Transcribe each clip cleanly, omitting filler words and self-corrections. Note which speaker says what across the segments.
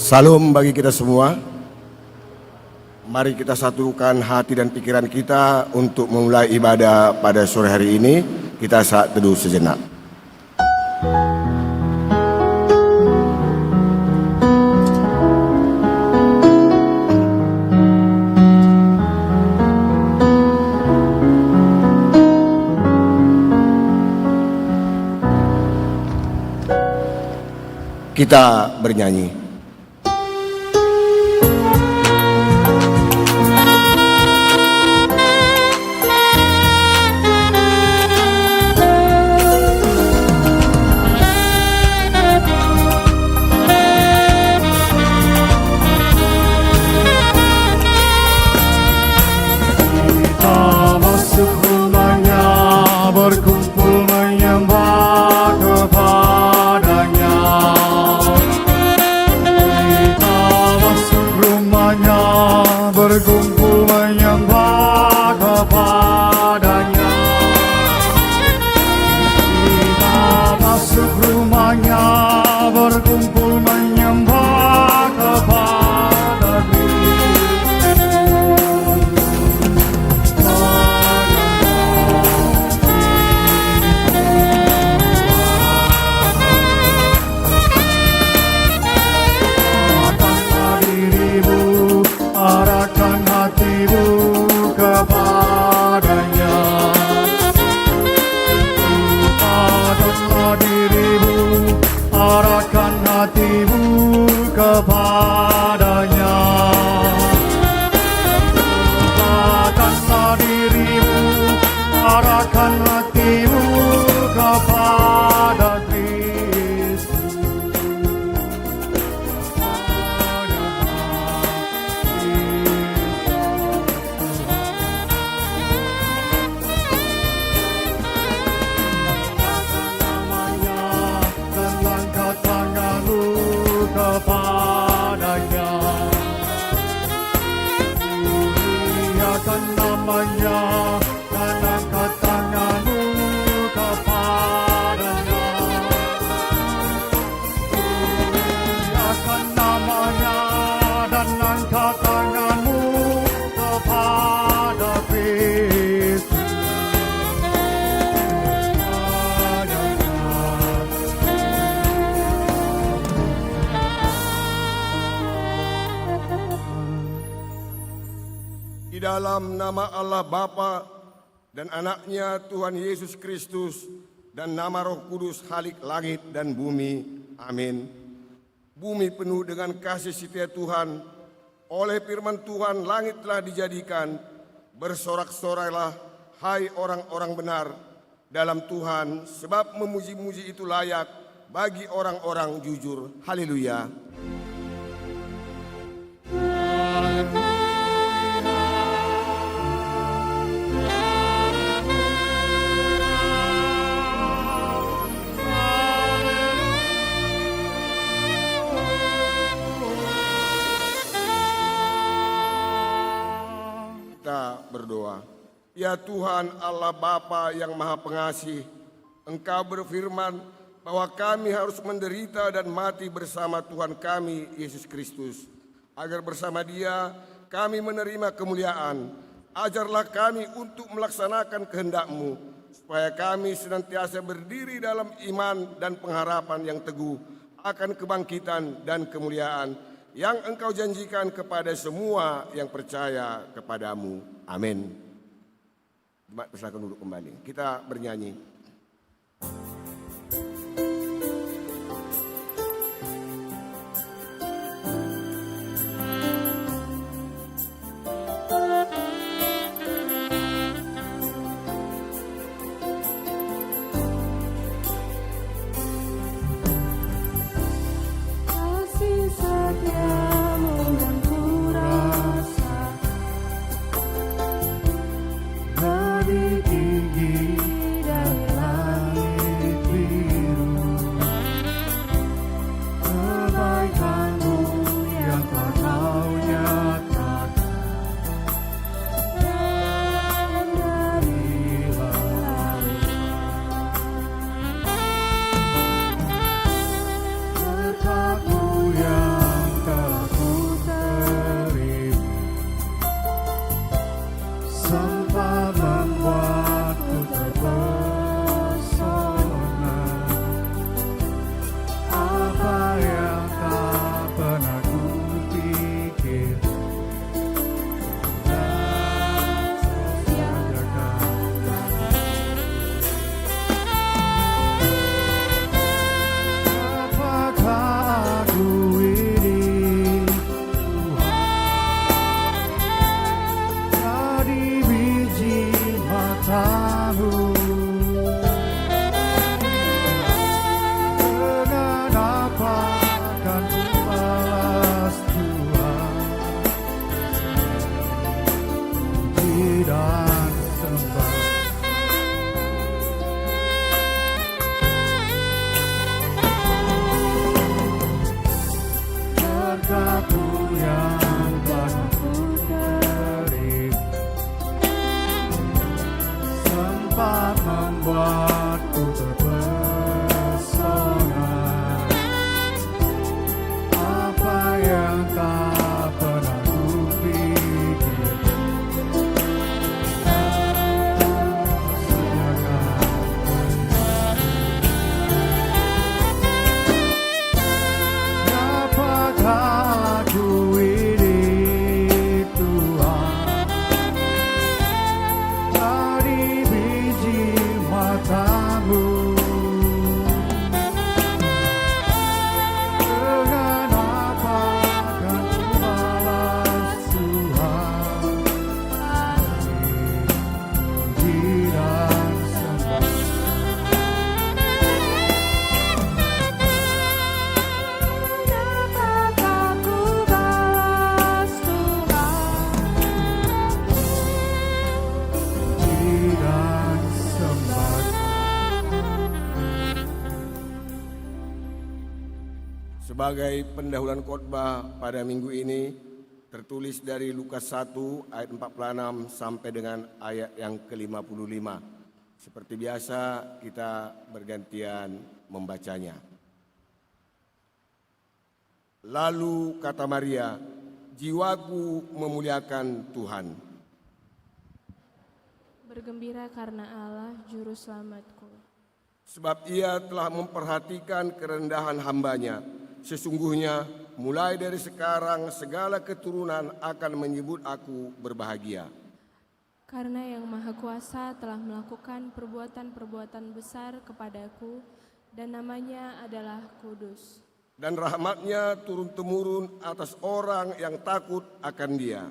Speaker 1: Salam bagi kita semua. Mari kita satukan hati dan pikiran kita untuk memulai ibadah pada sore hari ini. Kita saat teduh sejenak. Kita bernyanyi.
Speaker 2: Berkumpul menyembah kepadanya. Kita masuk rumahnya, berkumpul menyembah kepadanya. Kita masuk rumahnya, berkumpul menyembah kepadanya. Arahkan hatimu kepadanya. Padatlah dirimu, arahkan hatimu kepadanya. Padatlah dirimu, arahkan hatimu kepada Kristus. Kepadanya, muliakan namanya dan angkat tanganmu kepadanya. Muliakan namanya dan angkat tanganmu kepada Kristus.
Speaker 1: Di dalam nama Allah Bapa dan anaknya Tuhan Yesus Kristus dan nama Roh Kudus Halik langit dan bumi. Amin. Bumi penuh dengan kasih setia Tuhan. Oleh firman Tuhan langit telah dijadikan. Bersorak-sorailah hai orang-orang benar dalam Tuhan, sebab memuji-muji itu layak bagi orang-orang jujur. Haleluya. Kita berdoa. Ya Tuhan Allah Bapa yang Maha Pengasih, Engkau berfirman bahwa kami harus menderita dan mati bersama Tuhan kami Yesus Kristus, agar bersama Dia kami menerima kemuliaan. Ajarlah kami untuk melaksanakan kehendak-Mu, supaya kami senantiasa berdiri dalam iman dan pengharapan yang teguh akan kebangkitan dan kemuliaan yang Engkau janjikan kepada semua yang percaya kepadamu. Amin. Jemaat persilakan duduk kembali. Kita bernyanyi.
Speaker 2: Lebih tinggi dari membuatku terpesona. Apa yang tak pernah kupikirkan, dapatkah aku ini Tuhan dari biji matamu? Dengan apa akan ku balas Tuhan? Puji dan sembah.
Speaker 3: Dapatkah ku balas Tuhan?
Speaker 2: Puji dan sembah.
Speaker 1: Sebagai pendahuluan khotbah pada minggu ini tertulis dari Lukas 1 ayat 46 sampai dengan ayat yang ke-55. Seperti biasa kita bergantian membacanya. Lalu kata Maria, jiwaku memuliakan Tuhan.
Speaker 3: Bergembira karena Allah juru selamatku.
Speaker 1: Sebab ia telah memperhatikan kerendahan hambanya. Sesungguhnya mulai dari sekarang segala keturunan akan menyebut aku berbahagia.
Speaker 3: Karena Yang Maha Kuasa telah melakukan perbuatan-perbuatan besar kepadaku, dan namanya adalah kudus.
Speaker 1: Dan rahmatnya turun-temurun atas orang yang takut akan dia.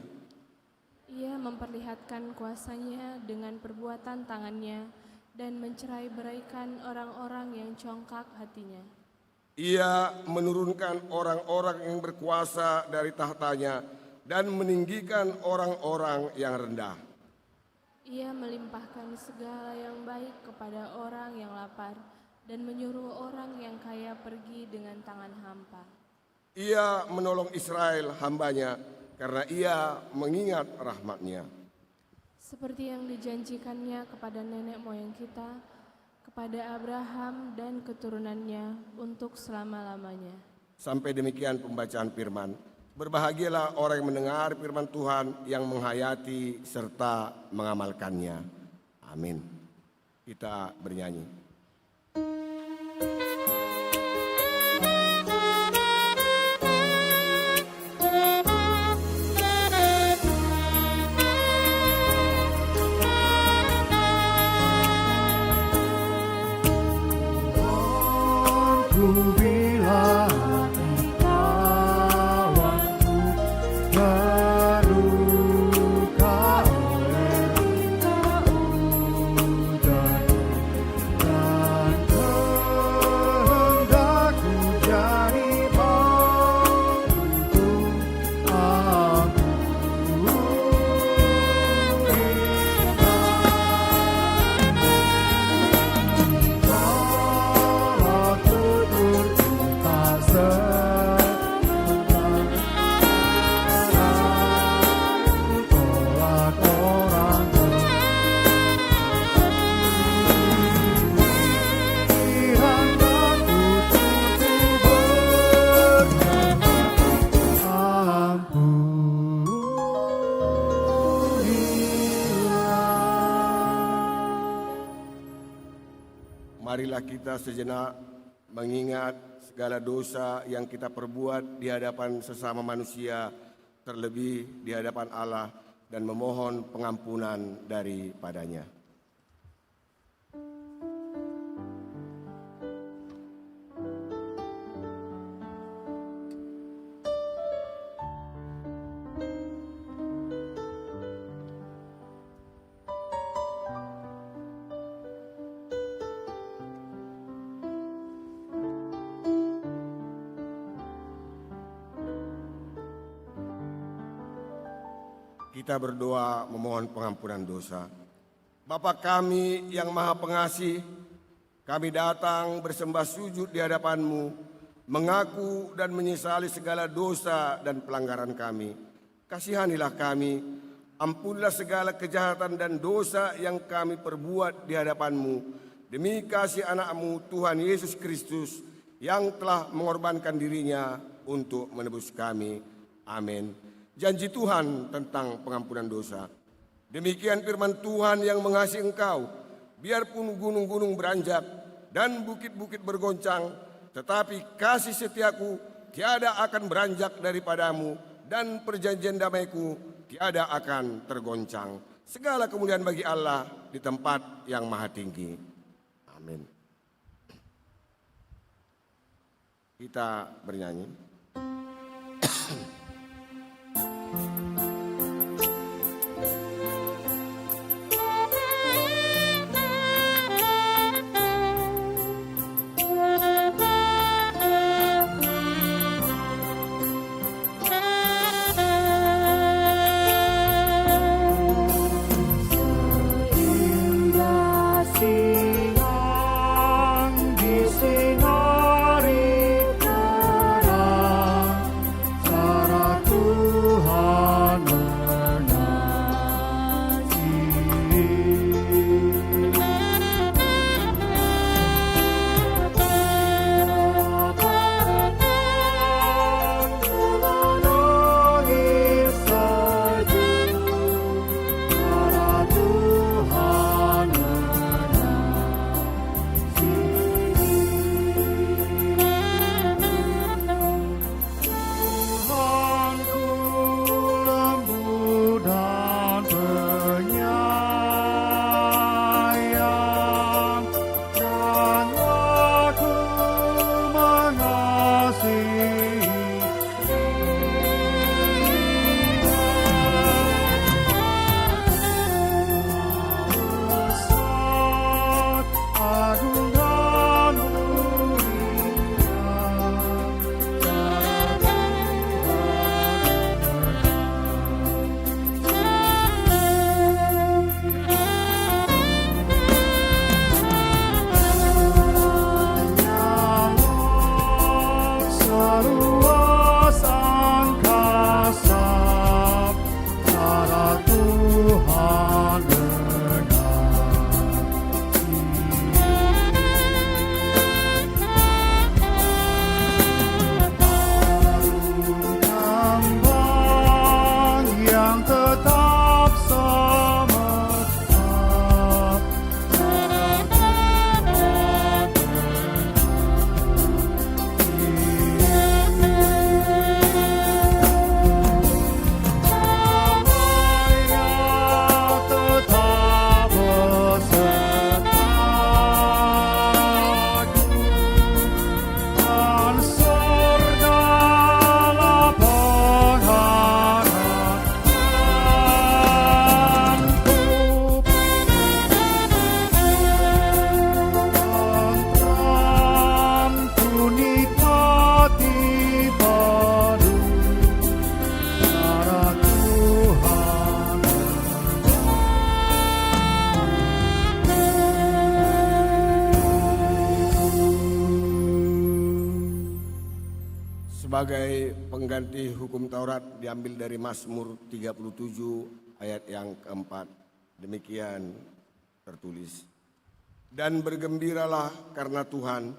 Speaker 3: Ia memperlihatkan kuasanya dengan perbuatan tangannya dan mencerai-beraikan orang-orang yang congkak hatinya.
Speaker 1: Ia menurunkan orang-orang yang berkuasa dari tahtanya dan meninggikan orang-orang yang rendah.
Speaker 3: Ia melimpahkan segala yang baik kepada orang yang lapar dan menyuruh orang yang kaya pergi dengan tangan hampa.
Speaker 1: Ia menolong Israel hambanya karena ia mengingat rahmatnya.
Speaker 3: Seperti yang dijanjikannya kepada nenek moyang kita, kepada Abraham dan keturunannya untuk selama-lamanya.
Speaker 1: Sampai demikian pembacaan firman. Berbahagialah orang yang mendengar firman Tuhan, yang menghayati serta mengamalkannya. Amin. Kita bernyanyi.
Speaker 2: Ku bilang kawanku terluka oleh kehujanan, dan kehendakku jadi bangku. Aku kalau tutur tak sebentar, tolak orang Tuhan aku tutur
Speaker 1: Marilah kita sejenak mengingat segala dosa yang kita perbuat di hadapan sesama manusia, terlebih di hadapan Allah, dan memohon pengampunan daripadanya. Kita berdoa memohon pengampunan dosa. Bapa kami yang Maha Pengasih, kami datang bersembah sujud di hadapan-Mu, mengaku dan menyesali segala dosa dan pelanggaran kami. Kasihanilah kami, Ampunlah segala kejahatan dan dosa yang kami perbuat di hadapan-Mu, demi kasih anak-Mu Tuhan Yesus Kristus, yang telah mengorbankan dirinya untuk menebus kami. Amin. Janji Tuhan tentang pengampunan dosa. Demikian firman Tuhan yang mengasihi engkau, biarpun gunung-gunung beranjak dan bukit-bukit bergoncang, tetapi kasih setiaku tiada akan beranjak daripadamu, dan perjanjian damaiku tiada akan tergoncang. Segala kemuliaan bagi Allah di tempat yang maha tinggi. Amin. Kita bernyanyi.
Speaker 2: Indah siang disinari terang, cara Tuhan memenuhi sejuk, cara Tuhan Tuhanku lembut dan penyayang, dan aku mengasihi besar, agung dan mulia, seluas angkasa, cara Tuhan Ngambang yang tetap semekat, damai tetap besertaku, dan segala pengharapanku. Tentramku nikmati baru, cara Tuhan
Speaker 1: Sebagai pengganti hukum Taurat diambil dari Mazmur 37 ayat yang keempat. Demikian tertulis. Dan bergembiralah karena Tuhan,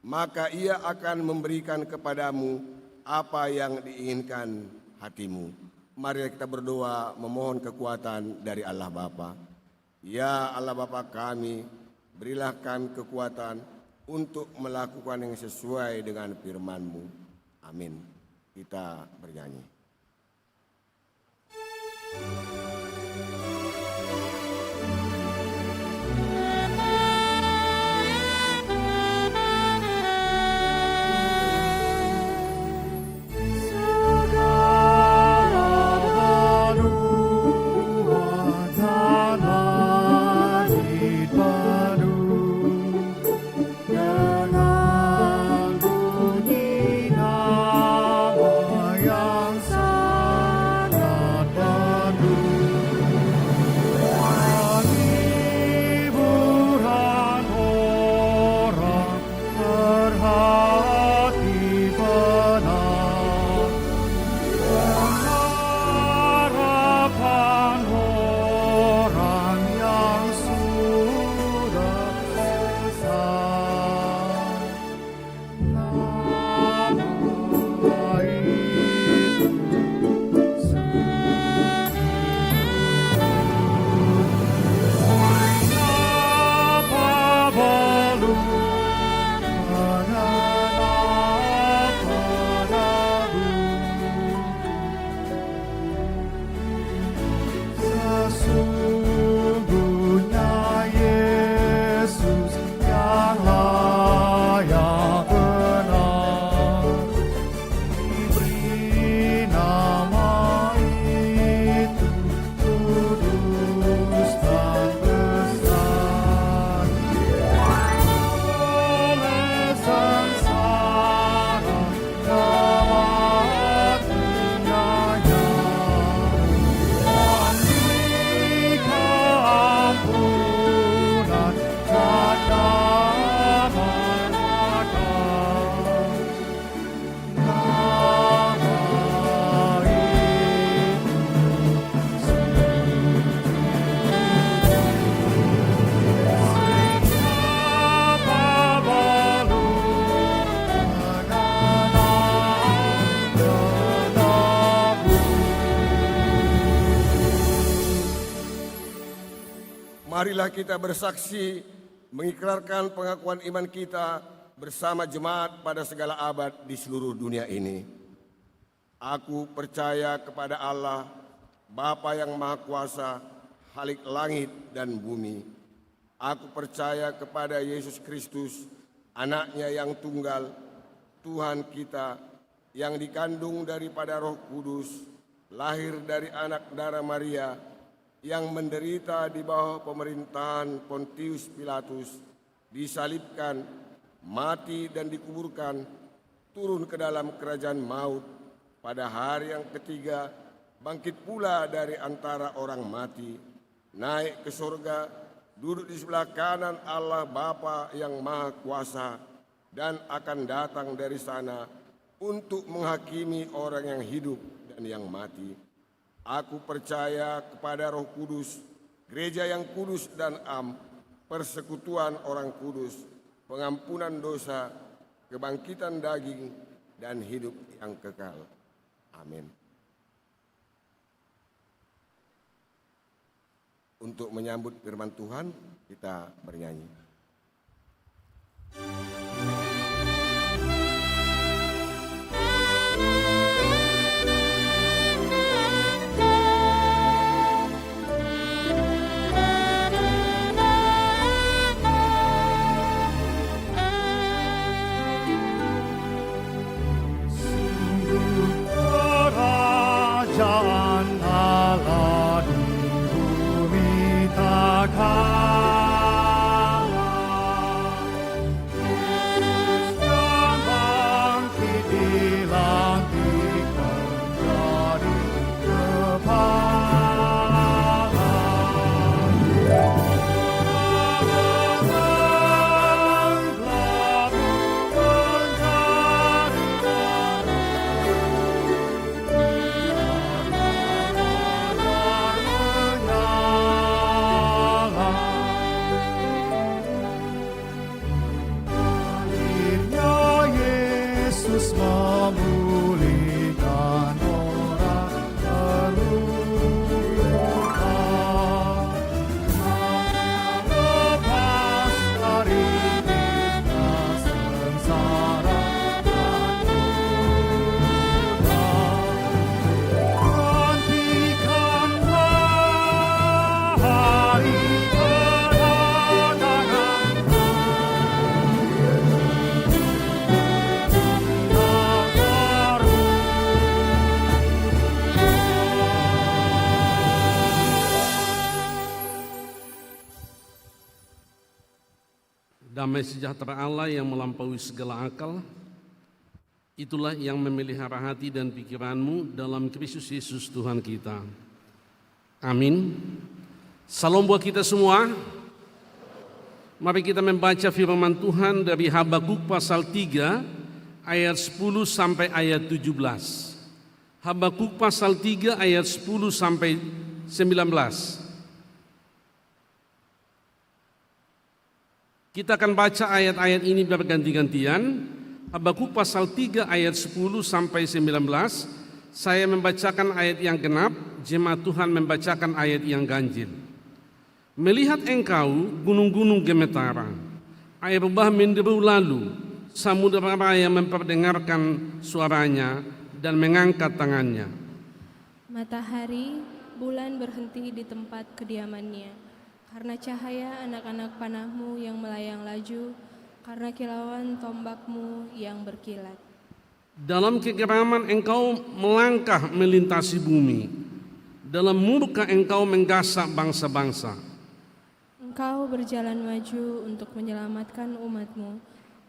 Speaker 1: maka Ia akan memberikan kepadamu apa yang diinginkan hatimu. Mari kita berdoa memohon kekuatan dari Allah Bapa. Ya Allah Bapa kami, berilah kami kekuatan untuk melakukan yang sesuai dengan firman-Mu. Amin. Kita bernyanyi.
Speaker 2: segala penuhan dan langit penuh dengan bunyi nama yang sangat merdu.
Speaker 1: marilah kita bersaksi mengikrarkan pengakuan iman kita bersama jemaat pada segala abad di seluruh dunia ini. Aku percaya kepada Allah, Bapa yang Maha Kuasa, Khalik langit dan bumi. Aku percaya kepada Yesus Kristus, Anaknya yang tunggal, Tuhan kita, yang dikandung daripada Roh Kudus, lahir dari anak darah Maria, yang menderita di bawah pemerintahan Pontius Pilatus, disalibkan, mati dan dikuburkan, turun ke dalam kerajaan maut, pada hari yang ketiga bangkit pula dari antara orang mati, naik ke surga, duduk di sebelah kanan Allah Bapa yang Maha Kuasa, dan akan datang dari sana untuk menghakimi orang yang hidup dan yang mati. Aku percaya kepada Roh Kudus, gereja yang kudus dan am, persekutuan orang kudus, pengampunan dosa, kebangkitan daging, dan hidup yang kekal. Amin. Untuk menyambut firman Tuhan, kita bernyanyi.
Speaker 2: Kerajaan Allah di bumi takkan Kristus yang bangkit dilantikkan jadi kepala. Yesus memulihkan orang terluka, lepas dari bingkai sengsara dan duka. Nantikanlah hari kedatangan
Speaker 4: Damai sejahtera Allah yang melampaui segala akal, itulah yang memelihara hati dan pikiranmu dalam Kristus Yesus Tuhan kita. Amin. Salam buat kita semua. Mari kita membaca firman Tuhan dari Habakuk pasal 3 ayat 10 sampai ayat 17. Habakuk pasal 3 ayat 10 sampai 19. Kita akan baca ayat-ayat ini berganti-gantian. Habakuk pasal 3 ayat 10 sampai 19. Saya membacakan ayat yang genap, jemaat Tuhan membacakan ayat yang ganjil. Melihat engkau gunung-gunung gemetar, air bah menderu lalu, samudera raya memperdengarkan suaranya dan mengangkat tangannya.
Speaker 3: Matahari, bulan berhenti di tempat kediamannya, karena cahaya anak-anak panahmu yang melayang laju, karena kilauan tombakmu yang berkilat.
Speaker 4: Dalam kegeraman engkau melangkah melintasi bumi, dalam murka engkau menggasak bangsa-bangsa.
Speaker 3: Engkau berjalan maju untuk menyelamatkan umatmu,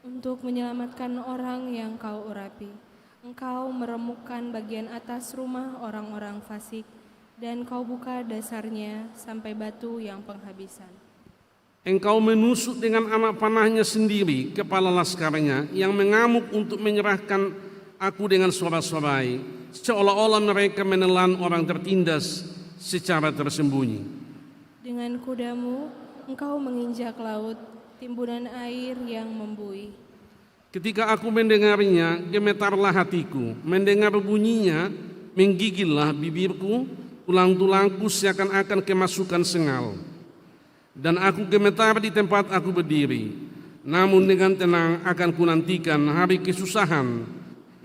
Speaker 3: untuk menyelamatkan orang yang kau urapi. Engkau meremukkan bagian atas rumah orang-orang fasik, dan kau buka dasarnya sampai batu yang penghabisan.
Speaker 4: Engkau menusuk dengan anak panahnya sendiri, kepala laskarnya, yang mengamuk untuk menyerahkan aku dengan sorak-sorai, seolah-olah mereka menelan orang tertindas secara tersembunyi.
Speaker 3: Dengan kudamu, engkau menginjak laut, timbunan air yang membuih.
Speaker 4: Ketika aku mendengarnya, gemetarlah hatiku, mendengar bunyinya, menggigillah bibirku, tulang-tulangku seakan-akan kemasukan sengal. dan aku gemetar di tempat aku berdiri. Namun dengan tenang akan kunantikan hari kesusahan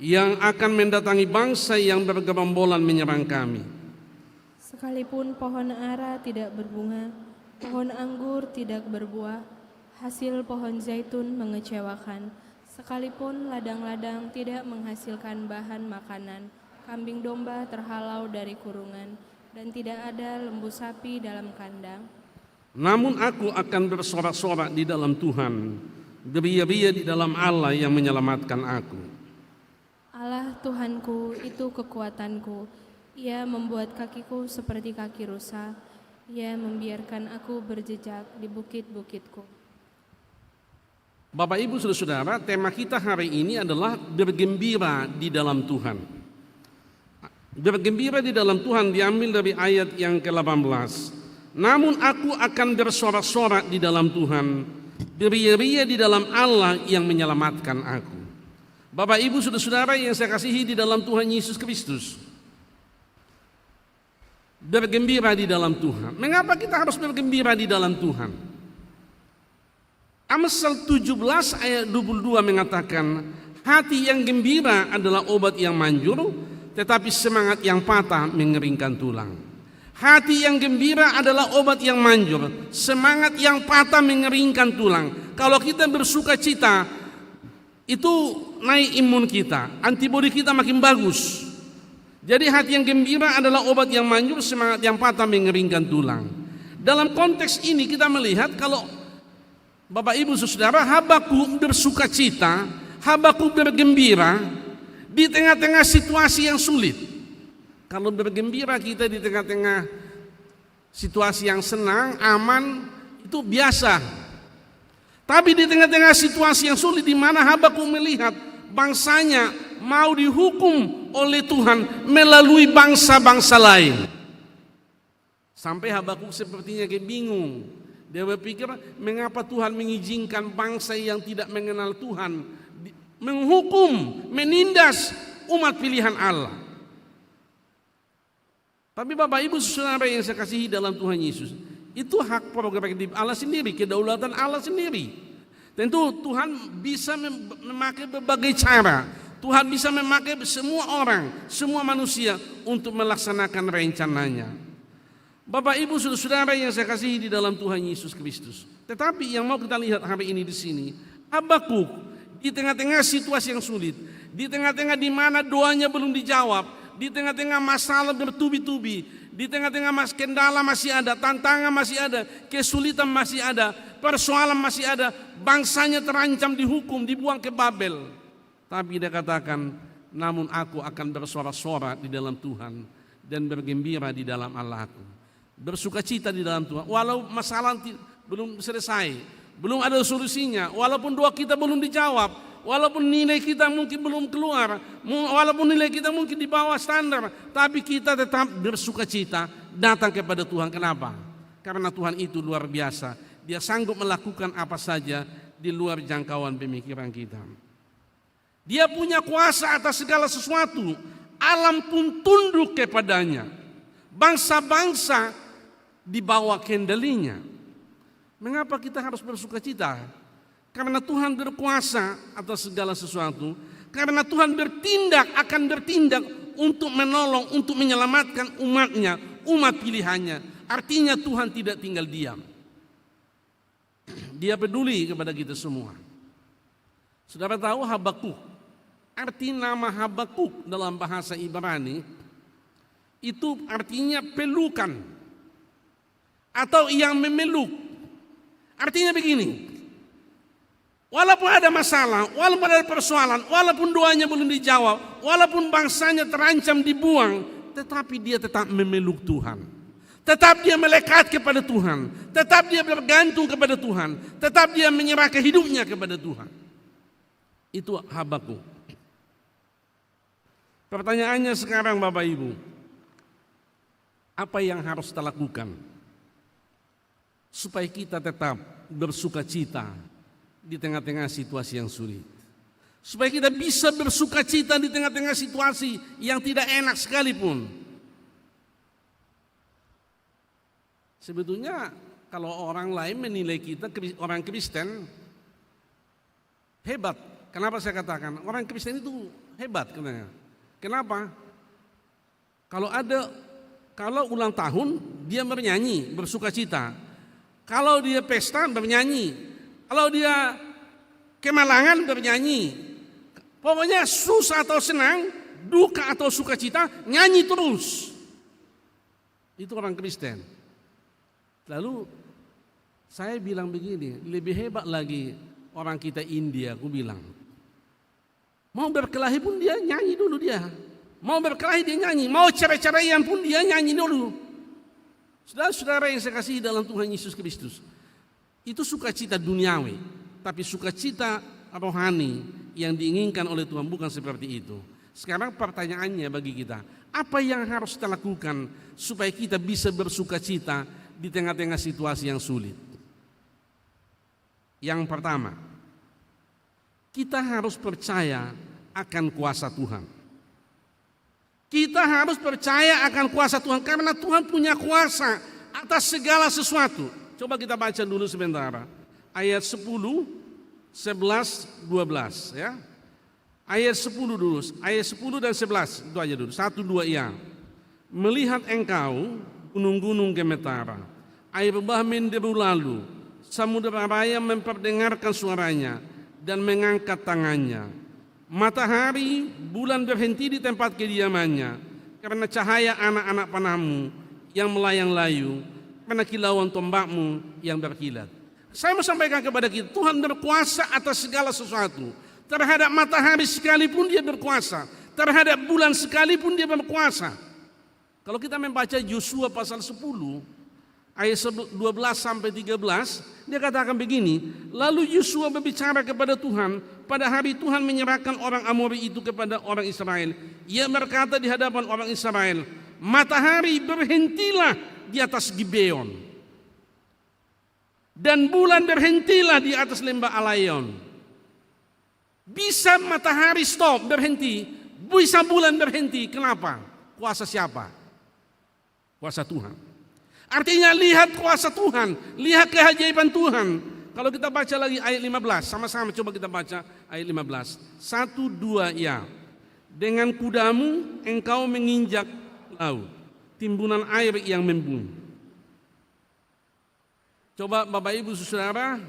Speaker 4: yang akan mendatangi bangsa yang bergerombolan menyerang kami.
Speaker 3: Sekalipun pohon ara tidak berbunga, pohon anggur tidak berbuah, hasil pohon zaitun mengecewakan. Sekalipun ladang-ladang tidak menghasilkan bahan makanan, kambing domba terhalau dari kurungan, dan tidak ada lembu sapi dalam kandang.
Speaker 4: Namun aku akan bersorak-sorak di dalam Tuhan, beria-ria di dalam Allah yang menyelamatkan aku.
Speaker 3: Allah Tuhanku itu kekuatanku, Ia membuat kakiku seperti kaki rusa, Ia membiarkan aku berjejak di bukit-bukitku.
Speaker 4: Bapak Ibu Saudara-saudara, tema kita hari ini adalah bergembira di dalam Tuhan. Bergembira di dalam Tuhan diambil dari ayat yang ke-18. Namun aku akan bersorak-sorak di dalam Tuhan, beria-ria di dalam Allah yang menyelamatkan aku. Bapak Ibu Saudara-saudara yang saya kasihi di dalam Tuhan Yesus Kristus, bergembira di dalam Tuhan. Mengapa kita harus bergembira di dalam Tuhan? Amsal 17 ayat 22 mengatakan, hati yang gembira adalah obat yang manjur, tetapi semangat yang patah mengeringkan tulang. Hati yang gembira adalah obat yang manjur, semangat yang patah mengeringkan tulang. Kalau kita bersuka cita, itu naik imun kita, antibodi kita makin bagus. Jadi hati yang gembira adalah obat yang manjur, semangat yang patah mengeringkan tulang. Dalam konteks ini kita melihat kalau Bapak Ibu Saudara, Habakuk bersuka cita, Habakuk bergembira di tengah-tengah situasi yang sulit. Kalau bergembira kita di tengah-tengah situasi yang senang, aman, itu biasa. Tapi di tengah-tengah situasi yang sulit di mana Habakuk melihat bangsanya mau dihukum oleh Tuhan melalui bangsa-bangsa lain. Sampai Habakuk sepertinya kayak bingung. Dia berpikir, mengapa Tuhan mengizinkan bangsa yang tidak mengenal Tuhan menghukum, menindas umat pilihan Allah. Tapi Bapak Ibu Saudara yang saya kasihi dalam Tuhan Yesus, itu hak prerogatif Allah sendiri, kedaulatan Allah sendiri. Tentu Tuhan bisa memakai berbagai cara. Tuhan bisa memakai semua orang, semua manusia untuk melaksanakan rencananya. Bapak Ibu Saudara yang saya kasihi di dalam Tuhan Yesus Kristus. Tetapi yang mau kita lihat hari ini di sini, Habakuk di tengah-tengah situasi yang sulit, di tengah-tengah di mana doanya belum dijawab, di tengah-tengah masalah bertubi-tubi, di tengah-tengah kendala masih ada, tantangan masih ada, kesulitan masih ada, persoalan masih ada, bangsanya terancam dihukum, dibuang ke Babel. Tapi dia katakan, namun aku akan bersorak-sorak di dalam Tuhan dan bergembira di dalam Allahku. Bersukacita di dalam Tuhan, walau masalah belum selesai, belum ada solusinya, walaupun doa kita belum dijawab, walaupun nilai kita mungkin belum keluar, walaupun nilai kita mungkin di bawah standar, tapi kita tetap bersukacita datang kepada Tuhan. Kenapa? Karena Tuhan itu luar biasa. Dia sanggup melakukan apa saja di luar jangkauan pemikiran kita. Dia punya kuasa atas segala sesuatu. Alam pun tunduk kepadanya. Bangsa-bangsa di bawah kendalinya. Mengapa kita harus bersukacita? Karena Tuhan berkuasa atas segala sesuatu. Karena Tuhan akan bertindak untuk menolong, untuk menyelamatkan umatnya, umat pilihannya. Artinya Tuhan tidak tinggal diam. Dia peduli kepada kita semua. Saudara tahu Habakuk, arti nama Habakuk dalam bahasa Ibrani itu artinya pelukan atau yang memeluk. Artinya begini, walaupun ada masalah, walaupun ada persoalan, walaupun doanya belum dijawab, walaupun bangsanya terancam dibuang, tetapi dia tetap memeluk Tuhan. Tetap dia melekat kepada Tuhan. Tetap dia bergantung kepada Tuhan. Tetap dia menyerahkan hidupnya kepada Tuhan. Itu Habakuk. Pertanyaannya sekarang Bapak Ibu, apa yang harus kita lakukan supaya kita tetap bersuka cita di tengah-tengah situasi yang sulit? Supaya kita bisa bersuka cita di tengah-tengah situasi yang tidak enak sekalipun. Sebetulnya kalau orang lain menilai kita orang Kristen hebat. Kenapa saya katakan orang Kristen itu hebat? Kenapa? Kalau ulang tahun dia bernyanyi, bersukacita. Kalau dia pesta bernyanyi. Kalau dia kemalangan bernyanyi. Pokoknya susah atau senang, duka atau sukacita, nyanyi terus. Itu orang Kristen. Lalu saya bilang begini, lebih hebat lagi orang kita India, aku bilang. Mau berkelahi pun dia nyanyi dulu dia. Mau berkelahi dia nyanyi, mau cerai-ceraian pun dia nyanyi dulu. Saudara-saudara yang saya kasih dalam Tuhan Yesus Kristus, itu sukacita duniawi, tapi sukacita rohani yang diinginkan oleh Tuhan bukan seperti itu. Sekarang pertanyaannya bagi kita, apa yang harus kita lakukan supaya kita bisa bersukacita di tengah-tengah situasi yang sulit? Yang pertama, kita harus percaya akan kuasa Tuhan. Kita harus percaya akan kuasa Tuhan karena Tuhan punya kuasa atas segala sesuatu. Coba kita baca dulu sebentar. Ayat 10, 11, 12 ya. Ayat 10 dulu, ayat 10 dan 11 itu aja dulu. 1, 2 ya. Melihat engkau gunung-gunung gemetar, air bah menderu lalu, samudera raya memperdengarkan suaranya dan mengangkat tangannya. Matahari, bulan berhenti di tempat kediamannya karena cahaya anak-anak panahmu yang melayang layu, karena kilauan tombakmu yang berkilat. Saya mau sampaikan kepada kita, Tuhan berkuasa atas segala sesuatu. Terhadap matahari sekalipun dia berkuasa, terhadap bulan sekalipun dia berkuasa. Kalau kita membaca Yosua pasal 10 ayat 12 sampai 13, dia katakan begini, lalu Yosua berbicara kepada Tuhan, pada hari Tuhan menyerahkan orang Amori itu kepada orang Israel. Ia berkata di hadapan orang Israel, matahari berhentilah di atas Gibeon, dan bulan berhentilah di atas lembah Alayon. Bisa matahari stop, berhenti, bisa bulan berhenti. Kenapa? Kuasa siapa? Kuasa Tuhan. Artinya lihat kuasa Tuhan, lihat keajaiban Tuhan. Kalau kita baca lagi ayat 15, sama-sama coba kita baca ayat 15. 1, 2 ya. Dengan kudamu engkau menginjak laut, timbunan air yang membun. Coba Bapak Ibu Saudara,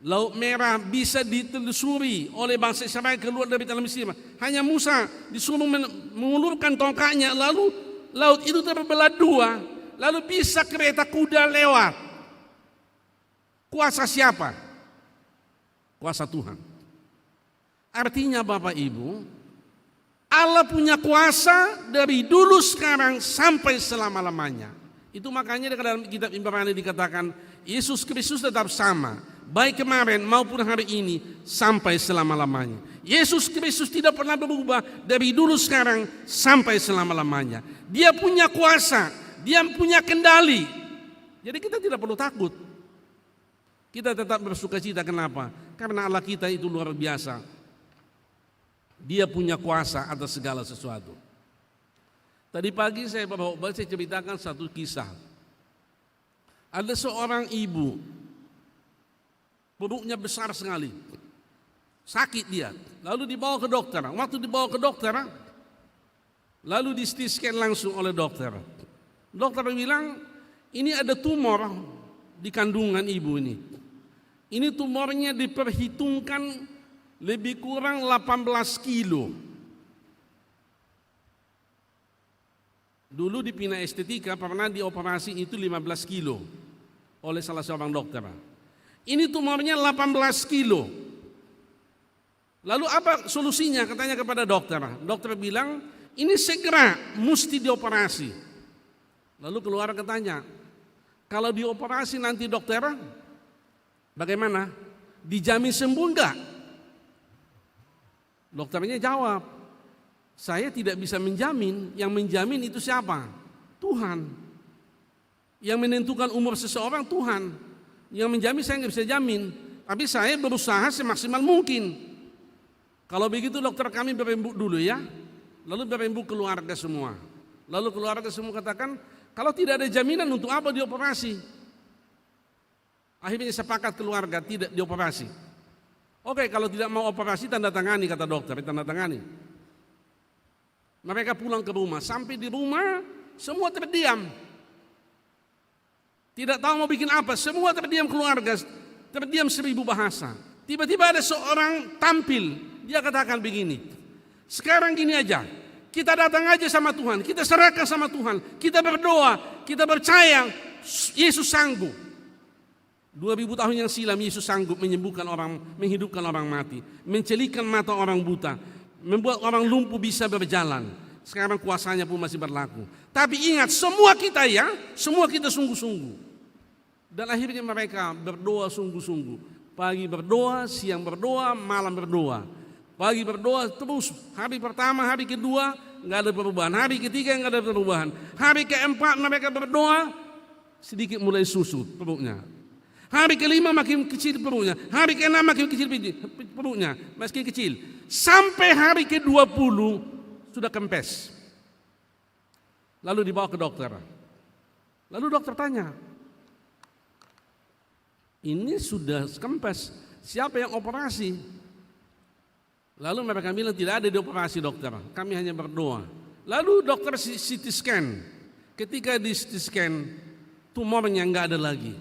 Speaker 4: Laut Merah bisa ditelusuri oleh bangsa Israel keluar dari tanah Mesir. Hanya Musa disuruh mengulurkan tongkatnya, lalu laut itu terbelah dua, lalu bisa kereta kuda lewat. Kuasa siapa? Kuasa Tuhan. Artinya Bapak Ibu, Allah punya kuasa dari dulu sekarang sampai selama-lamanya. Itu makanya dalam kitab Ibrani dikatakan Yesus Kristus tetap sama, baik kemarin maupun hari ini sampai selama-lamanya. Yesus Kristus tidak pernah berubah dari dulu sekarang sampai selama-lamanya. Dia punya kuasa, dia punya kendali. Jadi kita tidak perlu takut. Kita tetap bersukacita. Kenapa? Karena Allah kita itu luar biasa. Dia punya kuasa atas segala sesuatu. Tadi pagi saya ceritakan satu kisah. Ada seorang ibu, perutnya besar sekali, sakit dia, lalu dibawa ke dokter. Waktu dibawa ke dokter, lalu di CT scan langsung oleh dokter. Dokter bilang, ini ada tumor di kandungan ibu ini. Ini tumornya diperhitungkan lebih kurang 18 kilo. Dulu di Pina Estetika pernah dioperasi itu 15 kilo oleh salah seorang dokter. Ini tumornya 18 kilo. Lalu apa solusinya? Katanya kepada dokter. Dokter bilang, ini segera mesti dioperasi. Lalu keluar katanya, kalau dioperasi nanti dokter, bagaimana? Dijamin sembuh enggak? Dokternya jawab, saya tidak bisa menjamin. Yang menjamin itu siapa? Tuhan. Yang menentukan umur seseorang Tuhan. Yang menjamin saya nggak bisa jamin. Tapi saya berusaha semaksimal mungkin. Kalau begitu dokter kami berembuk dulu ya. Lalu berembuk keluarga semua. Lalu keluarga semua katakan, kalau tidak ada jaminan untuk apa dioperasi? Akhirnya sepakat keluarga tidak dioperasi. Oke, kalau tidak mau operasi tanda tangani, kata dokter, tanda tangani. Mereka pulang ke rumah, sampai di rumah semua terdiam. Tidak tahu mau bikin apa, semua terdiam keluarga, terdiam 1000 bahasa. Tiba-tiba ada seorang tampil, dia katakan begini, sekarang gini aja, kita datang aja sama Tuhan, kita serahkan sama Tuhan, kita berdoa, kita percaya Yesus sanggup. 2000 tahun yang silam Yesus sanggup menyembuhkan orang, menghidupkan orang mati, mencelikan mata orang buta, membuat orang lumpuh bisa berjalan. Sekarang kuasanya pun masih berlaku. Tapi ingat, semua kita sungguh-sungguh. Dan akhirnya mereka berdoa sungguh-sungguh. Pagi berdoa, siang berdoa, malam berdoa. Pagi berdoa terus. Hari pertama, hari kedua nggak ada perubahan. Hari ketiga nggak ada perubahan. Hari keempat mereka berdoa, sedikit mulai susut perutnya. Hari kelima makin kecil perutnya. Hari keenam makin kecil perutnya, makin kecil. Sampai hari ke-20 sudah kempes. Lalu dibawa ke dokter. Lalu dokter tanya, ini sudah kempes, siapa yang operasi? Lalu mereka bilang tidak ada dioperasi dokter, kami hanya berdoa. Lalu dokter CT scan. Ketika di CT scan, tumornya nggak ada lagi.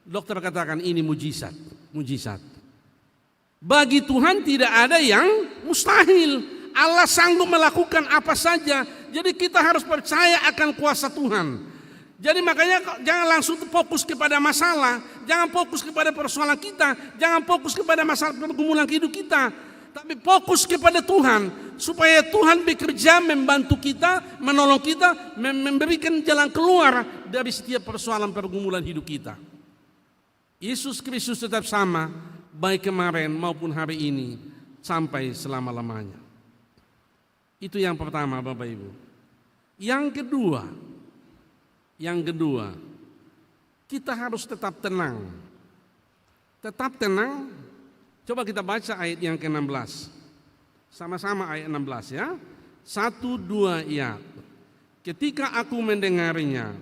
Speaker 4: Dokter katakan ini mujizat, mujizat. Bagi Tuhan tidak ada yang mustahil. Allah sanggup melakukan apa saja. Jadi kita harus percaya akan kuasa Tuhan. Jadi makanya jangan langsung fokus kepada masalah, jangan fokus kepada persoalan kita, jangan fokus kepada masalah pergumulan hidup kita, tapi fokus kepada Tuhan supaya Tuhan bekerja membantu kita, menolong kita, memberikan jalan keluar dari setiap persoalan pergumulan hidup kita. Yesus Kristus tetap sama, baik kemarin maupun hari ini, sampai selama-lamanya. Itu yang pertama, Bapak Ibu. Yang kedua, kita harus tetap tenang. Tetap tenang. Coba kita baca ayat yang ke-16. Sama-sama ayat 16 ya. 1, 2 ya. Ketika aku mendengarnya,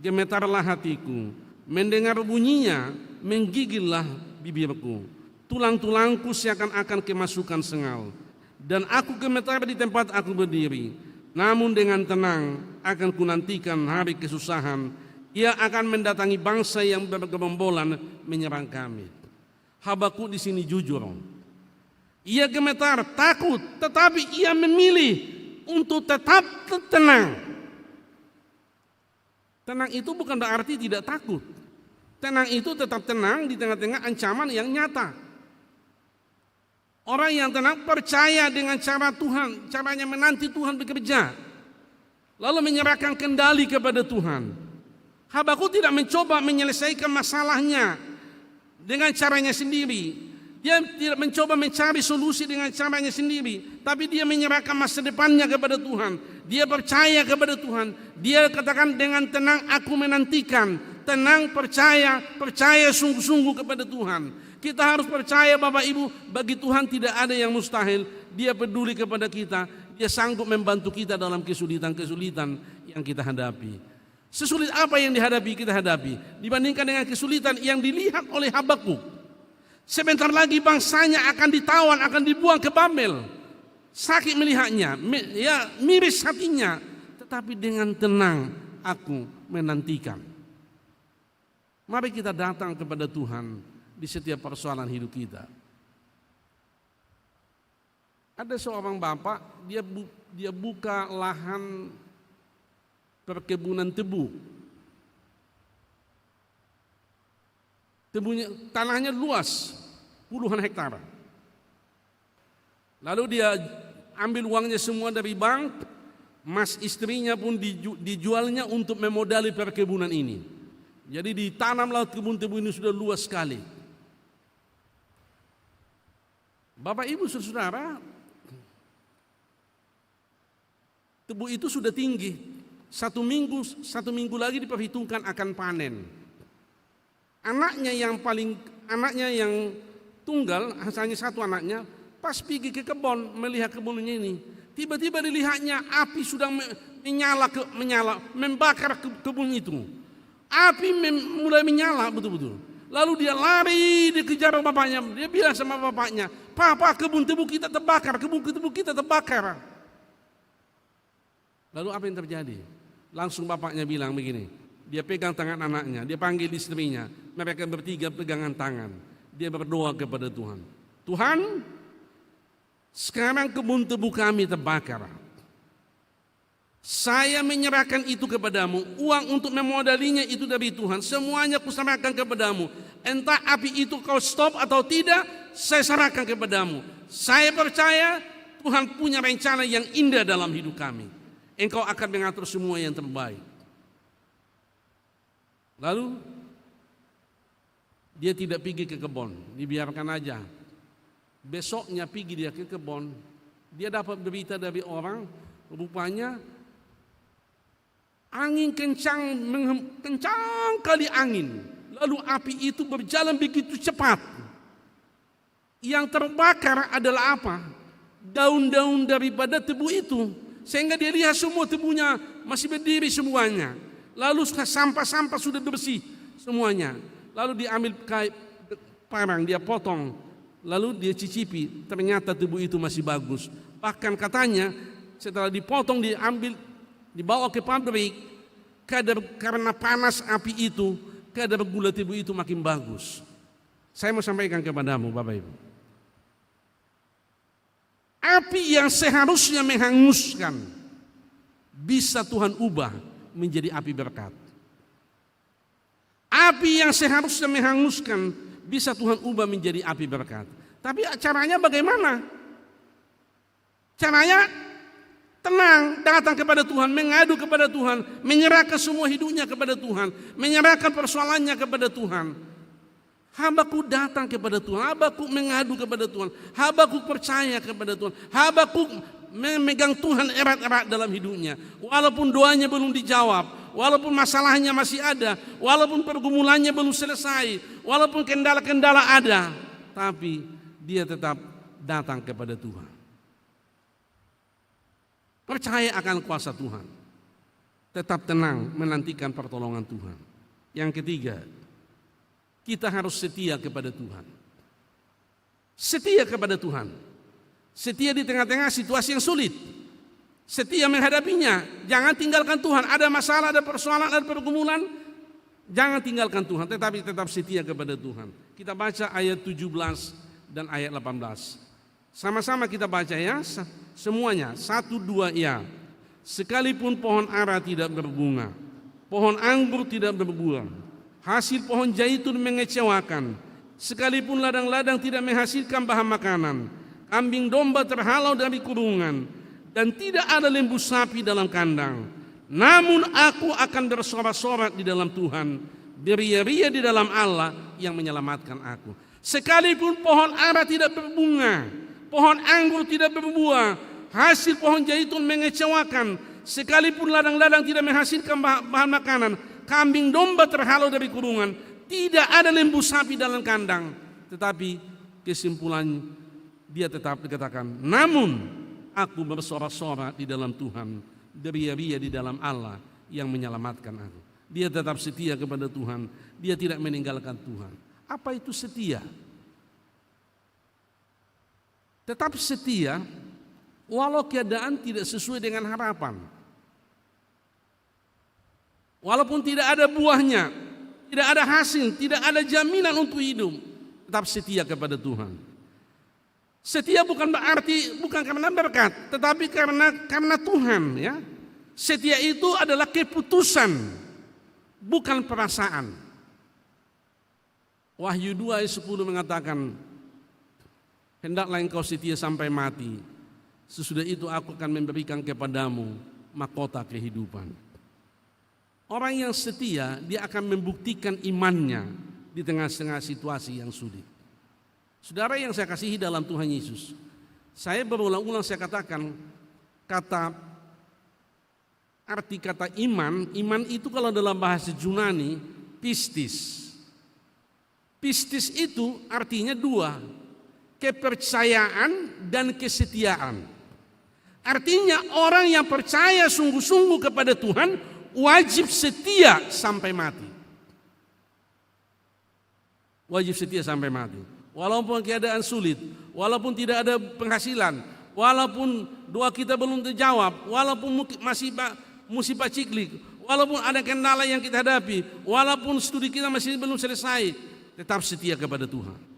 Speaker 4: gemetarlah hatiku. Mendengar bunyinya, menggigillah bibirku. Tulang-tulangku seakan-akan kemasukan sengal. Dan aku gemetar di tempat aku berdiri. Namun dengan tenang akan kunantikan hari kesusahan. Ia akan mendatangi bangsa yang bergembolan menyerang kami. Habakuk di sini jujur. Ia gemetar, takut, tetapi ia memilih untuk tetap tenang. Tenang itu bukan berarti tidak takut. Tenang itu tetap tenang di tengah-tengah ancaman yang nyata. Orang yang tenang percaya dengan cara Tuhan, caranya menanti Tuhan bekerja. Lalu menyerahkan kendali kepada Tuhan. Habakuk tidak mencoba menyelesaikan masalahnya dengan caranya sendiri. Dia tidak mencoba mencari solusi dengan caranya sendiri, tapi dia menyerahkan masa depannya kepada Tuhan. Dia percaya kepada Tuhan. Dia katakan dengan tenang aku menantikan. Tenang, percaya sungguh-sungguh kepada Tuhan. Kita harus percaya Bapak Ibu, bagi Tuhan tidak ada yang mustahil. Dia peduli kepada kita. Dia sanggup membantu kita dalam kesulitan-kesulitan yang kita hadapi. Sesulit apa yang dihadapi kita hadapi dibandingkan dengan kesulitan yang dilihat oleh Habakuk. Sebentar lagi bangsanya akan ditawan, akan dibuang ke Babel. Sakit melihatnya, miris hatinya. Tetapi dengan tenang aku menantikan. Mari kita datang kepada Tuhan di setiap persoalan hidup kita. Ada seorang bapak, dia buka lahan perkebunan tebu. Tanahnya luas, puluhan hektar. Lalu dia ambil uangnya semua dari bank, mas istrinya pun dijualnya untuk memodali perkebunan ini. Jadi ditanamlah kebun tebu ini sudah luas sekali. Bapak Ibu Saudara, tebu itu sudah tinggi. Satu minggu lagi diperhitungkan akan panen. Anaknya yang tunggal, hanya satu anaknya, pas pergi ke kebun melihat kebunnya ini, tiba-tiba dilihatnya api sudah menyala, membakar kebun itu. Api mulai menyala betul-betul. Lalu dia lari dikejar bapaknya. Dia bilang sama bapaknya, "Papa, kebun tebu kita terbakar, kebun tebu kita terbakar." Lalu apa yang terjadi? Langsung bapaknya bilang begini. Dia pegang tangan anaknya, dia panggil istrinya. Mereka bertiga pegangan tangan. Dia berdoa kepada Tuhan. "Tuhan, sekarang kebun tebu kami terbakar. Saya menyerahkan itu kepadamu. Uang untuk memodalinya itu dari Tuhan. Semuanya kuserahkan kepadamu. Entah api itu kau stop atau tidak, saya serahkan kepadamu. Saya percaya Tuhan punya rencana yang indah dalam hidup kami. Engkau akan mengatur semua yang terbaik." Lalu dia tidak pergi ke kebun, dibiarkan aja. Besoknya pergi dia ke kebun. Dia dapat berita dari orang, rupanya angin kencang kali angin. Lalu api itu berjalan begitu cepat. Yang terbakar adalah apa? Daun-daun daripada tebu itu. Sehingga dia lihat semua tebunya masih berdiri semuanya. Lalu sampah-sampah sudah bersih semuanya. Lalu diambil parang, dia potong. Lalu dia cicipi, ternyata tebu itu masih bagus. Bahkan katanya setelah dipotong diambil, dibawa ke pabrik, karena panas api itu, kadar gula tebu itu makin bagus. Saya mau sampaikan kepadamu Bapak Ibu. Api yang seharusnya menghanguskan, bisa Tuhan ubah menjadi api berkat. Api yang seharusnya menghanguskan, bisa Tuhan ubah menjadi api berkat. Tapi caranya bagaimana? Caranya tenang, datang kepada Tuhan, mengadu kepada Tuhan, menyerahkan semua hidupnya kepada Tuhan, menyerahkan persoalannya kepada Tuhan. Habakuk datang kepada Tuhan, Habakuk mengadu kepada Tuhan, Habakuk percaya kepada Tuhan, Habakuk memegang Tuhan erat-erat dalam hidupnya. Walaupun doanya belum dijawab, walaupun masalahnya masih ada, walaupun pergumulannya belum selesai, walaupun kendala-kendala ada, tapi dia tetap datang kepada Tuhan. Percaya akan kuasa Tuhan. Tetap tenang menantikan pertolongan Tuhan. Yang ketiga, kita harus setia kepada Tuhan. Setia kepada Tuhan. Setia di tengah-tengah situasi yang sulit. Setia menghadapinya. Jangan tinggalkan Tuhan. Ada masalah, ada persoalan, ada pergumulan. Jangan tinggalkan Tuhan, tetapi tetap setia kepada Tuhan. Kita baca ayat 17 dan ayat 18. Sama-sama kita baca ya, semuanya. 1, 2 ya. Sekalipun pohon ara tidak berbunga, pohon anggur tidak berbuah, hasil pohon zaitun mengecewakan, sekalipun ladang-ladang tidak menghasilkan bahan makanan, kambing domba terhalau dari kurungan, dan tidak ada lembu sapi dalam kandang. Namun aku akan bersorak-sorak di dalam Tuhan, beria-ria di dalam Allah yang menyelamatkan aku. Sekalipun pohon ara tidak berbunga, pohon anggur tidak berbuah, hasil pohon zaitun mengecewakan, sekalipun ladang-ladang tidak menghasilkan bahan makanan, kambing domba terhalau dari kurungan, tidak ada lembu sapi dalam kandang. Tetapi kesimpulan dia tetap dikatakan, namun aku bersorak-sorak di dalam Tuhan, beria-ria di dalam Allah yang menyelamatkan aku. Dia tetap setia kepada Tuhan, dia tidak meninggalkan Tuhan. Apa itu setia? Tetap setia walau keadaan tidak sesuai dengan harapan. Walaupun tidak ada buahnya, tidak ada hasil, tidak ada jaminan untuk hidup, tetap setia kepada Tuhan. Setia bukan berarti bukan karena berkat, tetapi karena Tuhan ya. Setia itu adalah keputusan, bukan perasaan. Wahyu 2 ayat 10 mengatakan, hendaklah engkau setia sampai mati. Sesudah itu aku akan memberikan kepadamu mahkota kehidupan. Orang yang setia, dia akan membuktikan imannya di tengah-tengah situasi yang sulit. Saudara yang saya kasihi dalam Tuhan Yesus, saya berulang-ulang saya katakan, arti kata iman itu kalau dalam bahasa Yunani, pistis. Pistis itu artinya dua, kepercayaan dan kesetiaan. Artinya orang yang percaya sungguh-sungguh kepada Tuhan wajib setia sampai mati. wajib setia sampai mati. Walaupun keadaan sulit, walaupun tidak ada penghasilan, walaupun doa kita belum terjawab, walaupun masih musibah ciklik, walaupun ada kendala yang kita hadapi, walaupun studi kita masih belum selesai, tetap setia kepada Tuhan.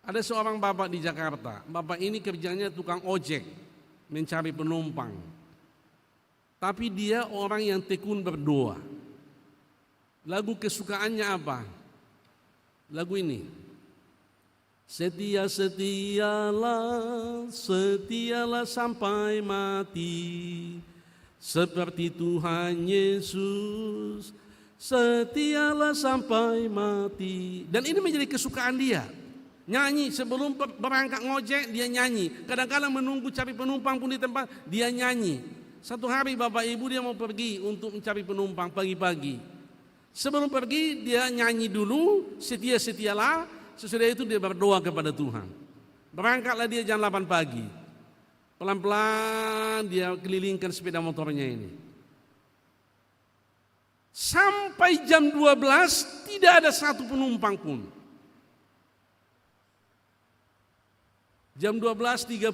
Speaker 4: Ada seorang bapak di Jakarta. Bapak ini kerjanya tukang ojek, mencari penumpang. Tapi dia orang yang tekun berdoa. Lagu kesukaannya apa? Lagu ini. Setialah sampai mati, seperti Tuhan Yesus. Setialah sampai mati. Dan ini menjadi kesukaan dia. Nyanyi sebelum berangkat ngojek, dia nyanyi. Kadang-kadang menunggu cari penumpang pun di tempat, dia nyanyi. Satu hari bapak ibu dia mau pergi untuk mencari penumpang pagi-pagi. Sebelum pergi dia nyanyi dulu, setialah, sesudah itu dia berdoa kepada Tuhan. Berangkatlah dia jam 8 pagi. Pelan-pelan dia kelilingkan sepeda motornya ini. Sampai jam 12 tidak ada satu penumpang pun. Jam 12.30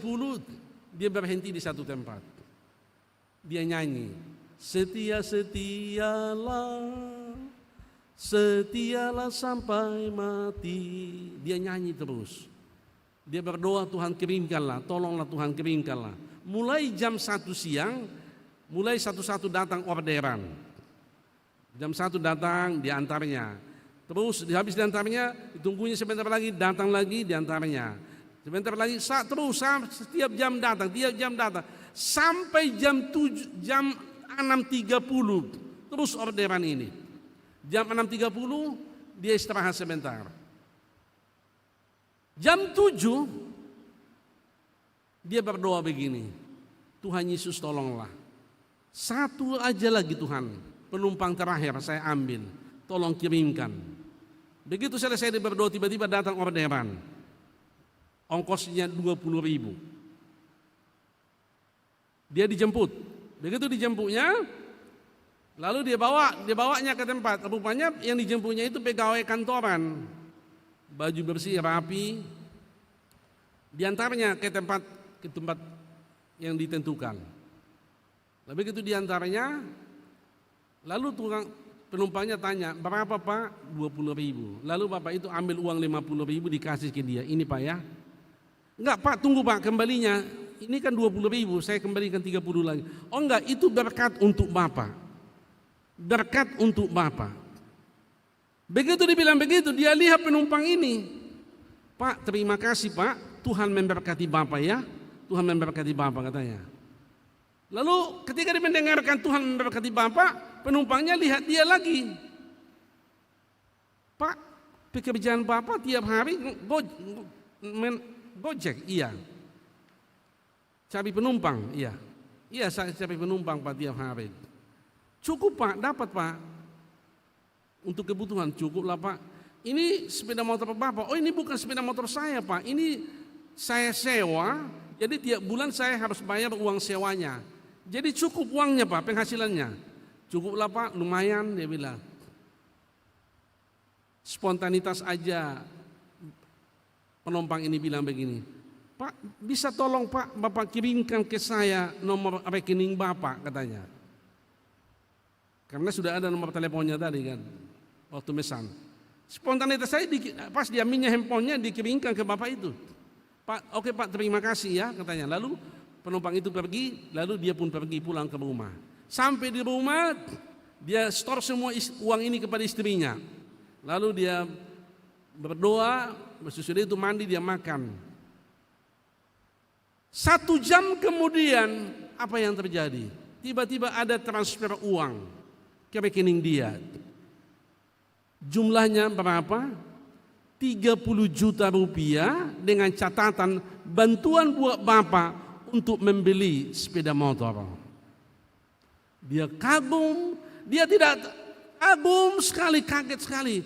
Speaker 4: dia berhenti di satu tempat. Dia nyanyi, setialah sampai mati. Dia nyanyi terus. Dia berdoa, Tuhan kirimkanlah, tolonglah Tuhan kirimkanlah. Mulai jam 1 siang, mulai satu-satu datang orderan. Jam 1 datang diantarnya. Terus habis diantarnya, ditunggunya sebentar lagi, datang lagi diantarnya. Sebentar lagi, terus setiap jam datang, sampai jam 6.30 terus orderan ini. Jam 6.30 dia istirahat sebentar. Jam 7 dia berdoa begini, Tuhan Yesus tolonglah, satu aja lagi Tuhan, penumpang terakhir saya ambil, tolong kirimkan. Begitu selesai dia berdoa, tiba-tiba datang orderan, ongkosnya 20.000. Dia dijemput. Begitu dijemputnya, lalu dia bawanya ke tempat. Rupanya yang dijemputnya itu pegawai kantoran, baju bersih rapi. Diantaranya ke tempat yang ditentukan. Lalu begitu diantaranya, lalu penumpangnya tanya, berapa Pak? 20.000. Lalu bapak itu ambil uang 50.000 dikasih ke dia. Ini Pak ya. Enggak Pak, tunggu Pak, kembalinya. Ini kan 20.000, saya kembalikan 30 lagi. Oh enggak, itu berkat untuk Bapak. Berkat untuk Bapak. Begitu dibilang begitu, dia lihat penumpang ini. Pak, terima kasih Pak, Tuhan memberkati Bapak ya. Tuhan memberkati Bapak katanya. Lalu ketika dia mendengarkan Tuhan memberkati Bapak, penumpangnya lihat dia lagi. Pak, pekerjaan Bapak tiap hari gojek, iya. Cari penumpang, iya. Iya, saya cari penumpang Pak tiap hari. Cukup Pak, dapat Pak. Untuk kebutuhan cukuplah Pak. Ini sepeda motor Bapak. Oh ini bukan sepeda motor saya Pak. Ini saya sewa. Jadi tiap bulan saya harus bayar uang sewanya. Jadi cukup uangnya Pak, penghasilannya. Cukuplah Pak, lumayan dia bilang. Spontanitas aja penumpang ini bilang begini. Pak, bisa tolong Pak, Bapak kirimkan ke saya nomor rekening Bapak katanya. Karena sudah ada nomor teleponnya tadi kan, waktu mesan. Spontanitas saya, pas dia minyak handphonenya dikirimkan ke Bapak itu. Pak, oke Pak, terima kasih ya katanya. Lalu penumpang itu pergi, lalu dia pun pergi pulang ke rumah. Sampai di rumah, dia store semua uang ini kepada istrinya. Lalu dia berdoa, sesudah itu mandi, dia makan. 1 jam kemudian apa yang terjadi? Tiba-tiba ada transfer uang ke rekening dia. Jumlahnya berapa? 30 juta rupiah dengan catatan bantuan buat Bapak untuk membeli sepeda motor. Dia kagum, dia tidak kagum sekali, kaget sekali.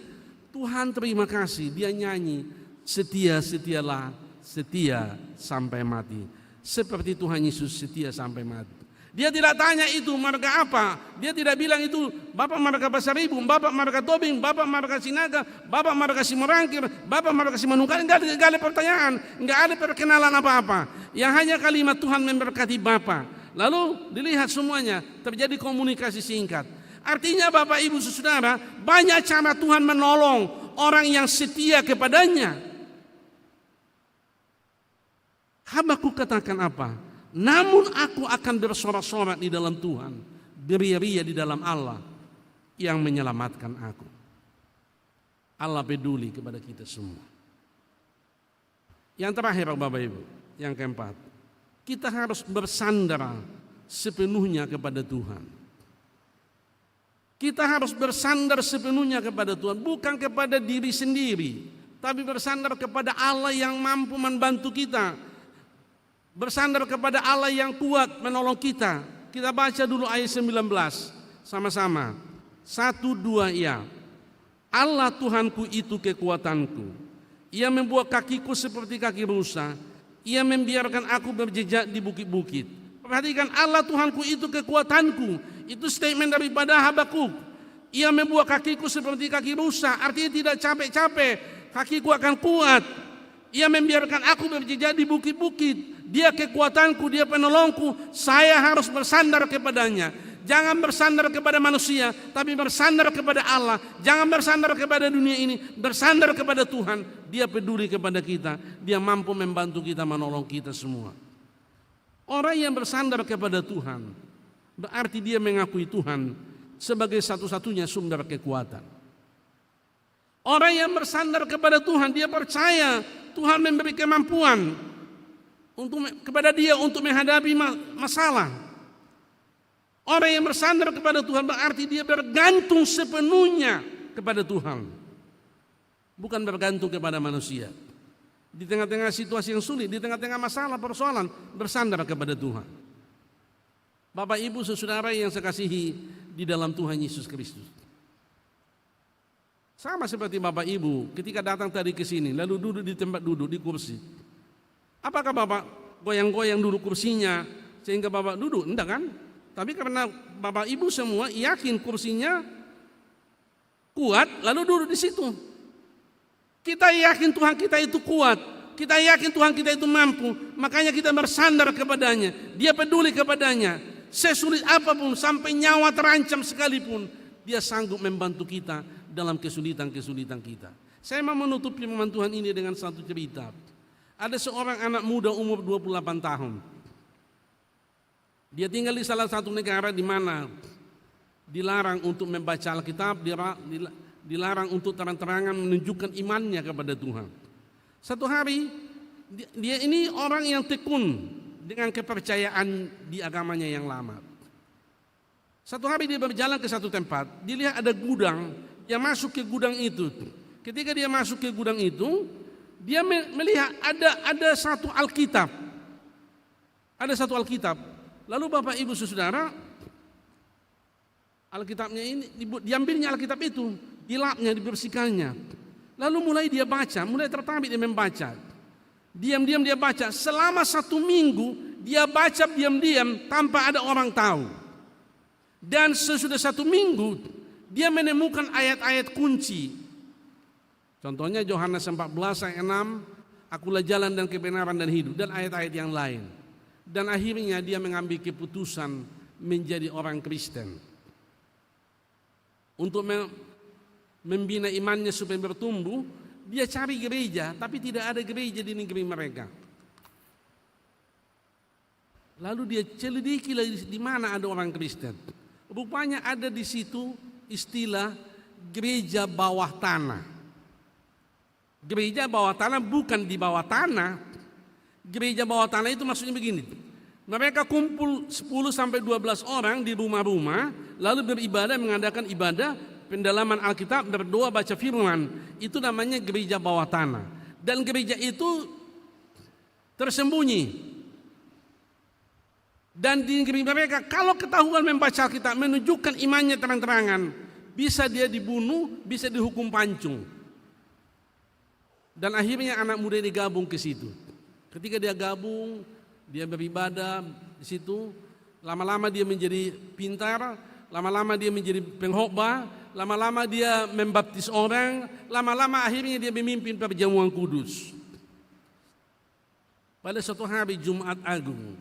Speaker 4: Tuhan terima kasih, dia nyanyi, setialah setia sampai mati. Seperti Tuhan Yesus setia sampai mati. Dia tidak tanya itu marga apa. Dia tidak bilang itu Bapak marga Pasar Ibu, Bapak marga Tobing, Bapak marga Sinaga, Bapak marga Simorangkir, Bapak marga Simanungkal. Enggak ada pertanyaan, enggak ada perkenalan apa-apa. Yang hanya kalimat Tuhan memberkati Bapak. Lalu dilihat semuanya, terjadi komunikasi singkat. Artinya Bapak Ibu Saudara, banyak cara Tuhan menolong orang yang setia kepadanya. Habakuk katakan apa? Namun aku akan bersorak-sorak di dalam Tuhan, beria-ria di dalam Allah yang menyelamatkan aku. Allah peduli kepada kita semua. Yang terakhir Bapak Ibu, yang keempat, kita harus bersandar sepenuhnya kepada Tuhan. Kita harus bersandar sepenuhnya kepada Tuhan, bukan kepada diri sendiri, tapi bersandar kepada Allah yang mampu membantu kita. Bersandar kepada Allah yang kuat menolong kita. Kita baca dulu ayat 19 sama-sama. 1, 2 ya. Allah Tuhanku itu kekuatanku. Ia membuat kakiku seperti kaki rusa. Ia membiarkan aku berjejak di bukit-bukit. Perhatikan, Allah Tuhanku itu kekuatanku. Itu statement daripada Habakuk. Ia membuat kakiku seperti kaki rusa. Artinya tidak capek-capek. Kakiku akan kuat. Ia membiarkan aku berjejak di bukit-bukit. Dia kekuatanku, dia penolongku. Saya harus bersandar kepadanya. Jangan bersandar kepada manusia, tapi bersandar kepada Allah. Jangan bersandar kepada dunia ini, bersandar kepada Tuhan. Dia peduli kepada kita. Dia mampu membantu kita, menolong kita semua. Orang yang bersandar kepada Tuhan, berarti dia mengakui Tuhan sebagai satu-satunya sumber kekuatan. Orang yang bersandar kepada Tuhan, dia percaya Tuhan memberi kemampuan kepada dia untuk menghadapi masalah. Orang yang bersandar kepada Tuhan berarti dia bergantung sepenuhnya kepada Tuhan, bukan bergantung kepada manusia. Di tengah-tengah situasi yang sulit, di tengah-tengah masalah persoalan, bersandar kepada Tuhan. Bapak Ibu Saudara yang saya kasihi di dalam Tuhan Yesus Kristus, sama seperti Bapak Ibu ketika datang tadi ke sini lalu duduk di tempat duduk di kursi. Apakah Bapak goyang-goyang duduk kursinya sehingga Bapak duduk? Enggak kan? Tapi karena Bapak Ibu semua yakin kursinya kuat, lalu duduk di situ. Kita yakin Tuhan kita itu kuat, kita yakin Tuhan kita itu mampu, makanya kita bersandar kepadanya. Dia peduli kepadanya. Sesulit apapun, sampai nyawa terancam sekalipun, dia sanggup membantu kita dalam kesulitan-kesulitan kita. Saya mau menutup firman Tuhan ini dengan satu cerita. Ada seorang anak muda umur 28 tahun. Dia tinggal di salah satu negara di mana dilarang untuk membaca Alkitab, dilarang untuk terang-terangan menunjukkan imannya kepada Tuhan. Satu hari dia ini orang yang tekun dengan kepercayaan di agamanya yang lama. Satu hari dia berjalan ke satu tempat, dilihat ada gudang, dia masuk ke gudang itu. Ketika dia masuk ke gudang itu, dia melihat ada satu Alkitab. Ada satu Alkitab. Lalu Bapak Ibu Saudara, Alkitabnya ini diambilnya Alkitab itu, dilapnya, dibersihkannya. Lalu mulai dia baca, mulai tertarik dia membaca. Diam-diam dia baca, selama 1 minggu dia baca diam-diam tanpa ada orang tahu. Dan sesudah 1 minggu dia menemukan ayat-ayat kunci. Contohnya Yohanes 14 ayat 6, akulah jalan dan kebenaran dan hidup, dan ayat-ayat yang lain. Dan akhirnya dia mengambil keputusan menjadi orang Kristen. Untuk membina imannya supaya bertumbuh, dia cari gereja, tapi tidak ada gereja di negeri mereka. Lalu dia selidiki di mana ada orang Kristen. Rupanya ada di situ istilah gereja bawah tanah. Gereja bawah tanah bukan di bawah tanah. Gereja bawah tanah itu maksudnya begini. Mereka kumpul 10-12 orang di rumah-rumah, lalu beribadah, mengadakan ibadah, pendalaman Alkitab, berdoa, baca firman. Itu namanya gereja bawah tanah. Dan gereja itu tersembunyi. Dan di negeri mereka kalau ketahuan membaca Alkitab, menunjukkan imannya terang-terangan, bisa dia dibunuh, bisa dihukum pancung. Dan akhirnya anak muda ini gabung ke situ. Ketika dia gabung, dia beribadah di situ, lama-lama dia menjadi pintar, lama-lama dia menjadi pengkhotbah, lama-lama dia membaptis orang, lama-lama akhirnya dia memimpin perjamuan kudus. Pada suatu hari Jumat Agung,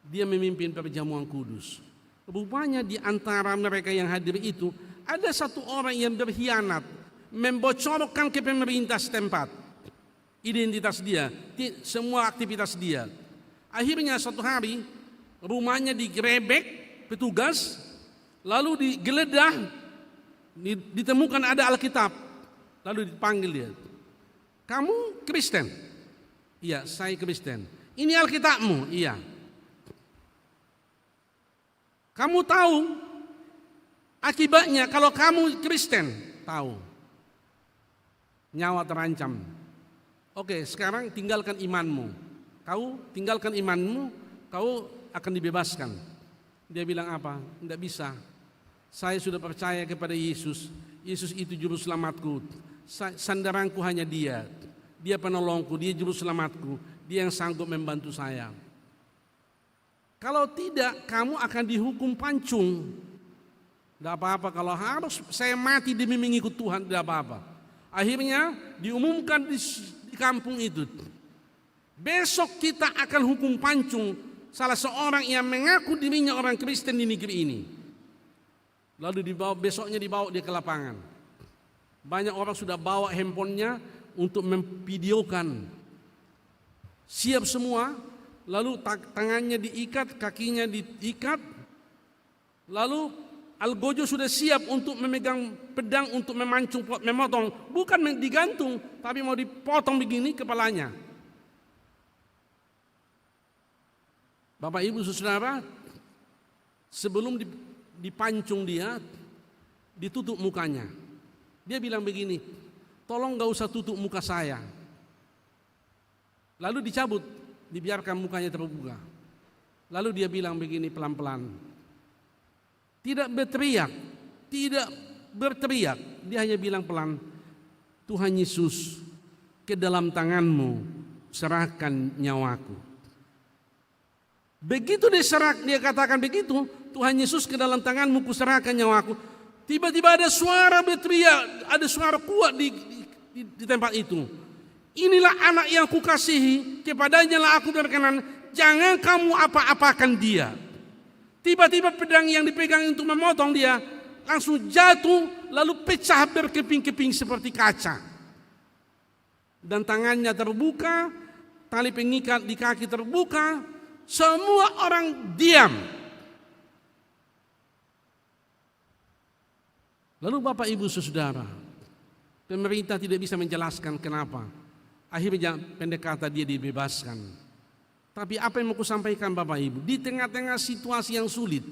Speaker 4: dia memimpin perjamuan kudus. Rupanya di antara mereka yang hadir itu ada satu orang yang berkhianat, membocorkan ke pemerintah setempat identitas dia, semua aktivitas dia. Akhirnya suatu hari rumahnya digerebek petugas, lalu digeledah, ditemukan ada Alkitab, lalu dipanggil dia. Kamu Kristen? Iya, saya Kristen. Ini Alkitabmu? Iya. Kamu tahu akibatnya kalau kamu Kristen? Tahu. Nyawa terancam. Oke, sekarang tinggalkan imanmu. Kau tinggalkan imanmu, kau akan dibebaskan. Dia bilang apa? Tidak bisa. Saya sudah percaya kepada Yesus. Yesus itu juru selamatku. Sandaranku hanya Dia. Dia penolongku, Dia juru selamatku. Dia yang sanggup membantu saya. Kalau tidak, kamu akan dihukum pancung. Tidak apa-apa, kalau harus saya mati demi mengikut Tuhan, tidak apa-apa. Akhirnya diumumkan di kampung itu. Besok kita akan hukum pancung salah seorang yang mengaku dirinya orang Kristen di negeri ini. Lalu besoknya dibawa dia ke lapangan. Banyak orang sudah bawa handphonenya untuk memvideokan. Siap semua, lalu tangannya diikat, kakinya diikat. Lalu algojo sudah siap untuk memegang pedang untuk memancung, memotong. Bukan digantung, tapi mau dipotong begini kepalanya. Bapak Ibu Saudara, sebelum dipancung dia, ditutup mukanya. Dia bilang begini, tolong gak usah tutup muka saya. Lalu dicabut, dibiarkan mukanya terbuka. Lalu dia bilang begini pelan-pelan. Tidak berteriak, dia hanya bilang pelan, Tuhan Yesus, ke dalam tanganmu serahkan nyawaku. Begitu dia katakan begitu, Tuhan Yesus ke dalam tanganmu kuserahkan nyawaku. Tiba-tiba ada suara berteriak, ada suara kuat di tempat itu. Inilah anak yang kukasihi, kepadanya lah aku berkenan, jangan kamu apa-apakan dia. Tiba-tiba pedang yang dipegang untuk memotong dia langsung jatuh, lalu pecah berkeping-keping seperti kaca. Dan tangannya terbuka, tali pengikat di kaki terbuka, semua orang diam. Lalu Bapak Ibu Saudara, pemerintah tidak bisa menjelaskan kenapa. Akhirnya pendek kata dia dibebaskan. Tapi apa yang mau kusampaikan Bapak Ibu, di tengah-tengah situasi yang sulit,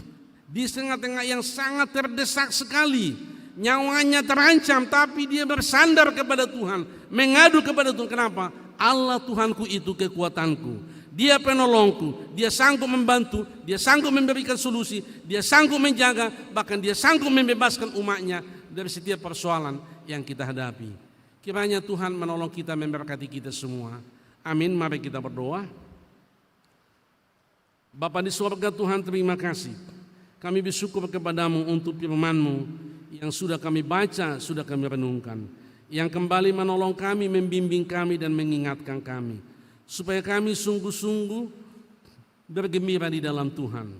Speaker 4: di tengah-tengah yang sangat terdesak sekali, nyawanya terancam, tapi dia bersandar kepada Tuhan, mengadu kepada Tuhan. Kenapa? Allah Tuhanku itu kekuatanku. Dia penolongku, dia sanggup membantu, dia sanggup memberikan solusi, dia sanggup menjaga, bahkan dia sanggup membebaskan umatnya dari setiap persoalan yang kita hadapi. Kiranya Tuhan menolong kita, memberkati kita semua. Amin, mari kita berdoa. Bapa di surga, Tuhan terima kasih. Kami bersyukur kepadamu untuk firman-Mu yang sudah kami baca, sudah kami renungkan. Yang kembali menolong kami, membimbing kami dan mengingatkan kami. Supaya kami sungguh-sungguh bergembira di dalam Tuhan.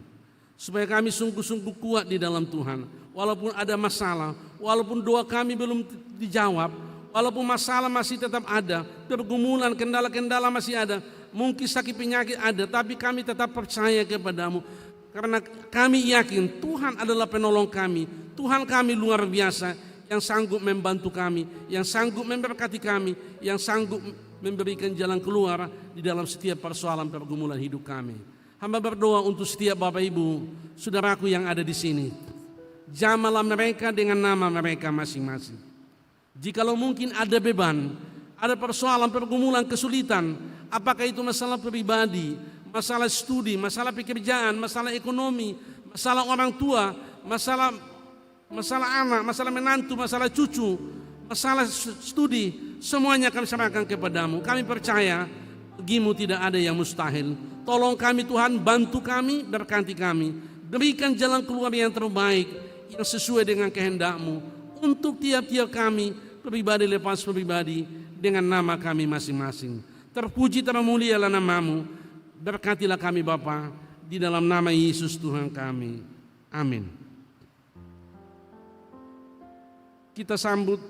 Speaker 4: Supaya kami sungguh-sungguh kuat di dalam Tuhan. Walaupun ada masalah, walaupun doa kami belum dijawab, walaupun masalah masih tetap ada, pergumulan, kendala-kendala masih ada, mungkin sakit penyakit ada, tapi kami tetap percaya kepadamu. Karena kami yakin Tuhan adalah penolong kami. Tuhan kami luar biasa yang sanggup membantu kami, yang sanggup memberkati kami, yang sanggup memberikan jalan keluar di dalam setiap persoalan pergumulan hidup kami. Hamba berdoa untuk setiap Bapak Ibu, saudaraku yang ada di sini. Jamalah mereka dengan nama mereka masing-masing. Jikalau mungkin ada beban, ada persoalan, pergumulan, kesulitan, apakah itu masalah pribadi, masalah studi, masalah pekerjaan, masalah ekonomi, masalah orang tua, masalah anak, masalah menantu, masalah cucu, masalah studi, semuanya kami serahkan kepadamu. Kami percaya bagimu tidak ada yang mustahil. Tolong kami Tuhan, bantu kami, berkati kami. Berikan jalan keluar yang terbaik, yang sesuai dengan kehendak-Mu untuk tiap-tiap kami, pribadi lepas pribadi, dengan nama kami masing-masing. Terpuji termulialah nama-Mu. Berkatilah kami Bapa, di dalam nama Yesus Tuhan kami. Amin. Kita sambut,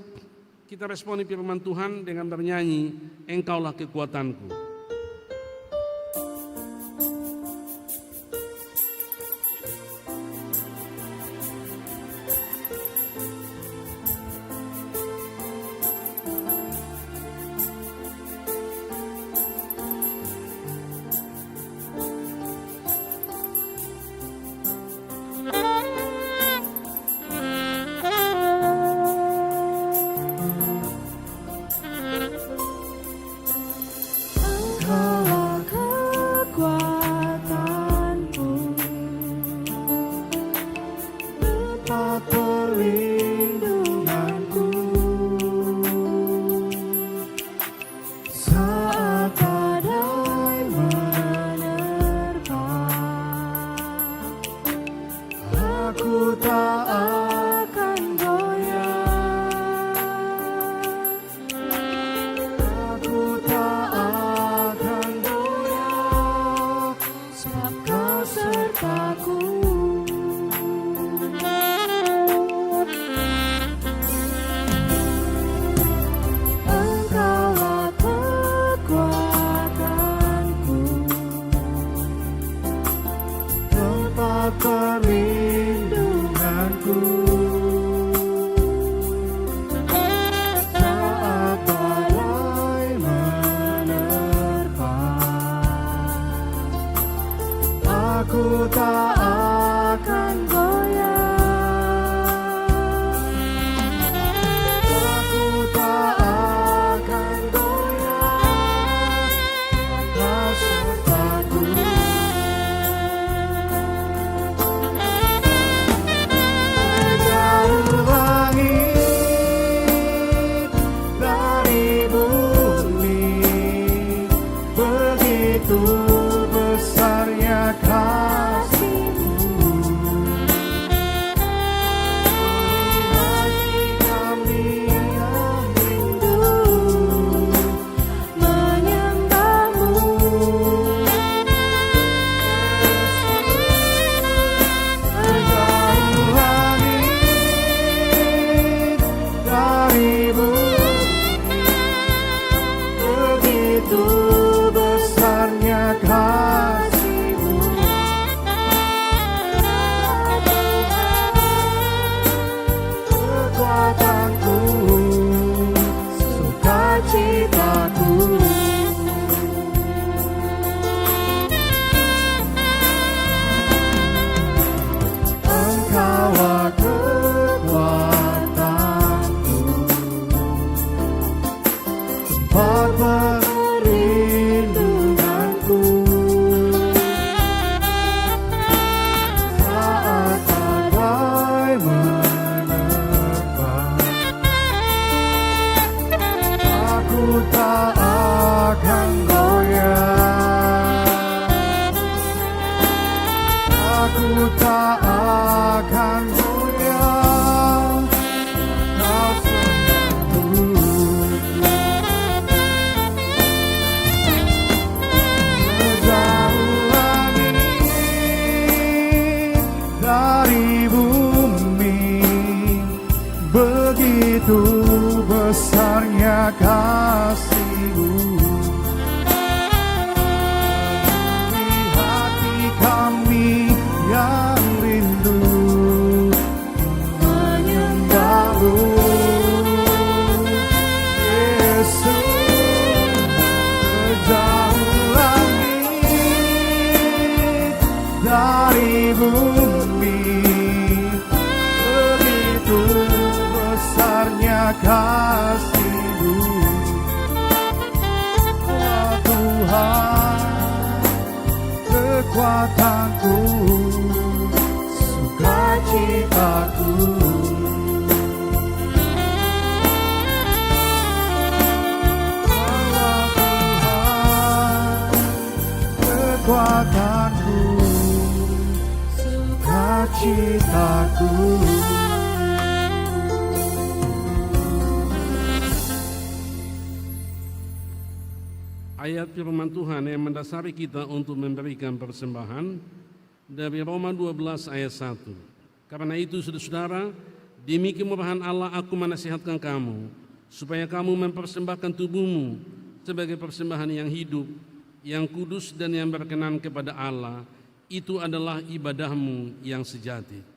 Speaker 4: kita responi firman Tuhan dengan bernyanyi, Engkaulah kekuatanku.
Speaker 2: Kekuatanku, sukacitaku. kekuatanku, sukacitaku.
Speaker 4: Ayat firman Tuhan yang mendasari kita untuk memberikan persembahan dari Roma 12 ayat 1. Karena itu saudara-saudara, demi kemurahan Allah aku menasihatkan kamu, supaya kamu mempersembahkan tubuhmu sebagai persembahan yang hidup, yang kudus dan yang berkenan kepada Allah. Itu adalah ibadahmu yang sejati.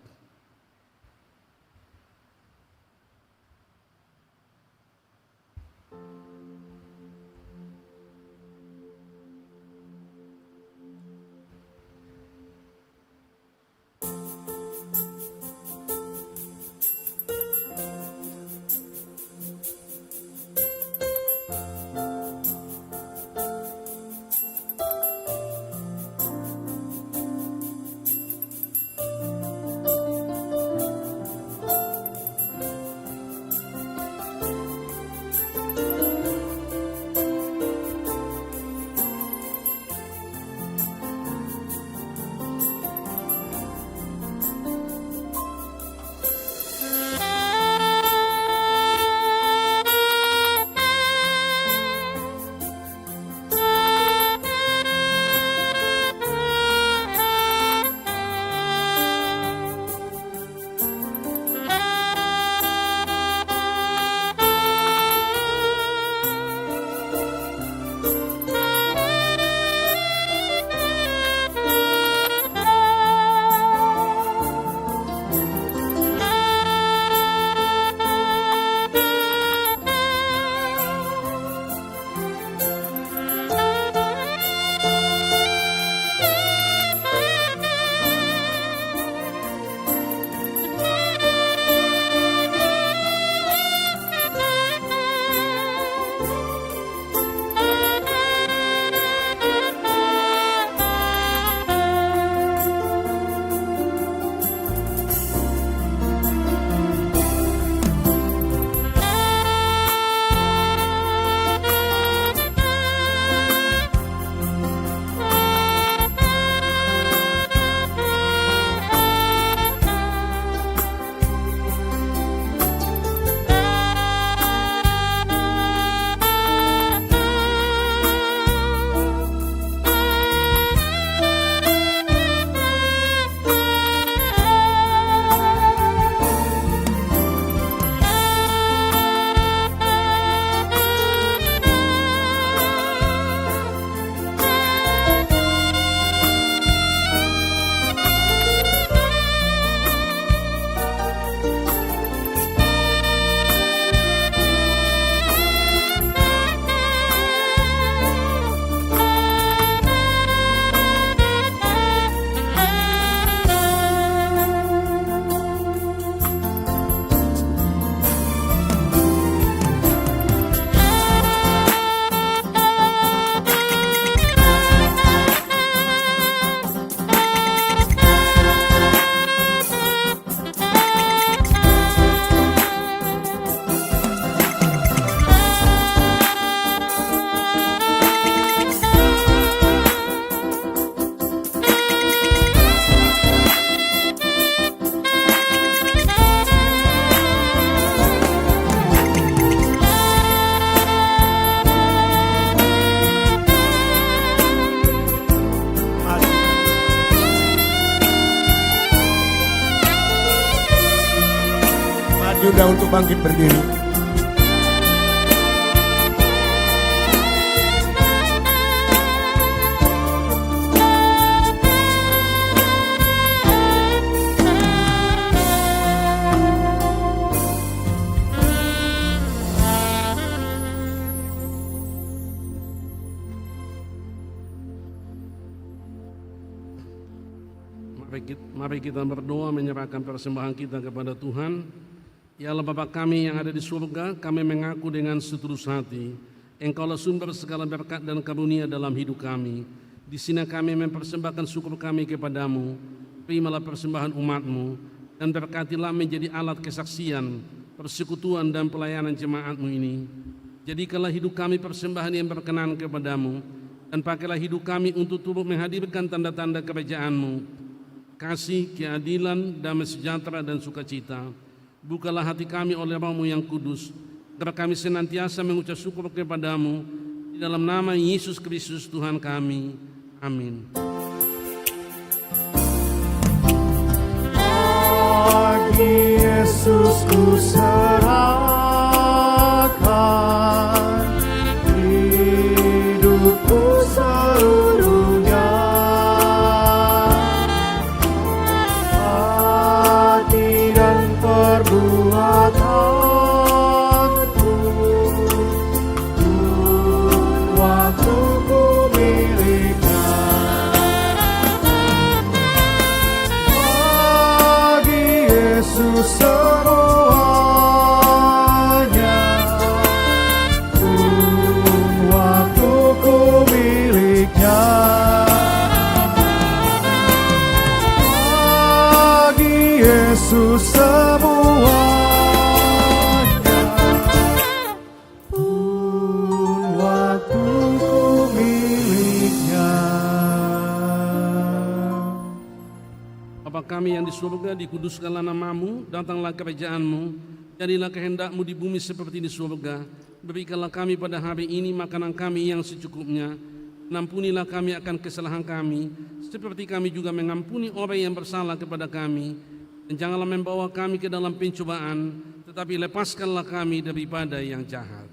Speaker 1: Sudah untuk bangkit berdiri.
Speaker 4: Mari kita berdoa menyerahkan persembahan kita kepada Tuhan. Ya Allah Bapa kami yang ada di surga, kami mengaku dengan setulus hati, Engkaulah sumber segala berkat dan karunia dalam hidup kami. Di sini kami mempersembahkan syukur kami kepadamu. Terimalah persembahan umat-Mu dan berkatilah menjadi alat kesaksian, persekutuan dan pelayanan jemaat-Mu ini. Jadikanlah hidup kami persembahan yang berkenan kepadamu, dan pakailah hidup kami untuk turut menghadirkan tanda-tanda kerajaan-Mu, kasih, keadilan, damai sejahtera, dan sukacita. Bukalah hati kami oleh Roh-Mu yang kudus, agar kami senantiasa mengucap syukur kepada-Mu, di dalam nama Yesus Kristus Tuhan kami. Amin.
Speaker 2: Bagi Yesus ku serahkan hidupku seluruhnya, hati dan perbuatanku, waktuku miliknya. Bagi Yesus semuanya, waktuku miliknya. Bagi Yesus semuanya, waktuku miliknya.
Speaker 4: Bapa kami yang di surga, dikuduskanlah nama-Mu, datanglah kerajaan-Mu, jadilah kehendak-Mu di bumi seperti di surga. Berikanlah kami pada hari ini makanan kami yang secukupnya. Ampunilah kami akan kesalahan kami, seperti kami juga mengampuni orang yang bersalah kepada kami. Dan janganlah membawa kami ke dalam pencobaan, tetapi lepaskanlah kami daripada yang jahat.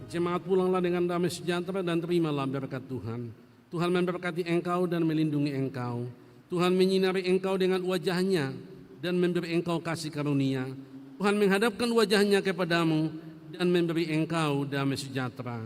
Speaker 4: Jemaat, pulanglah dengan damai sejahtera dan terimalah berkat Tuhan. Tuhan memberkati engkau dan melindungi engkau. Tuhan menyinari engkau dengan wajah-Nya dan memberi engkau kasih karunia. Tuhan menghadapkan wajah-Nya kepadamu dan memberi engkau damai sejahtera.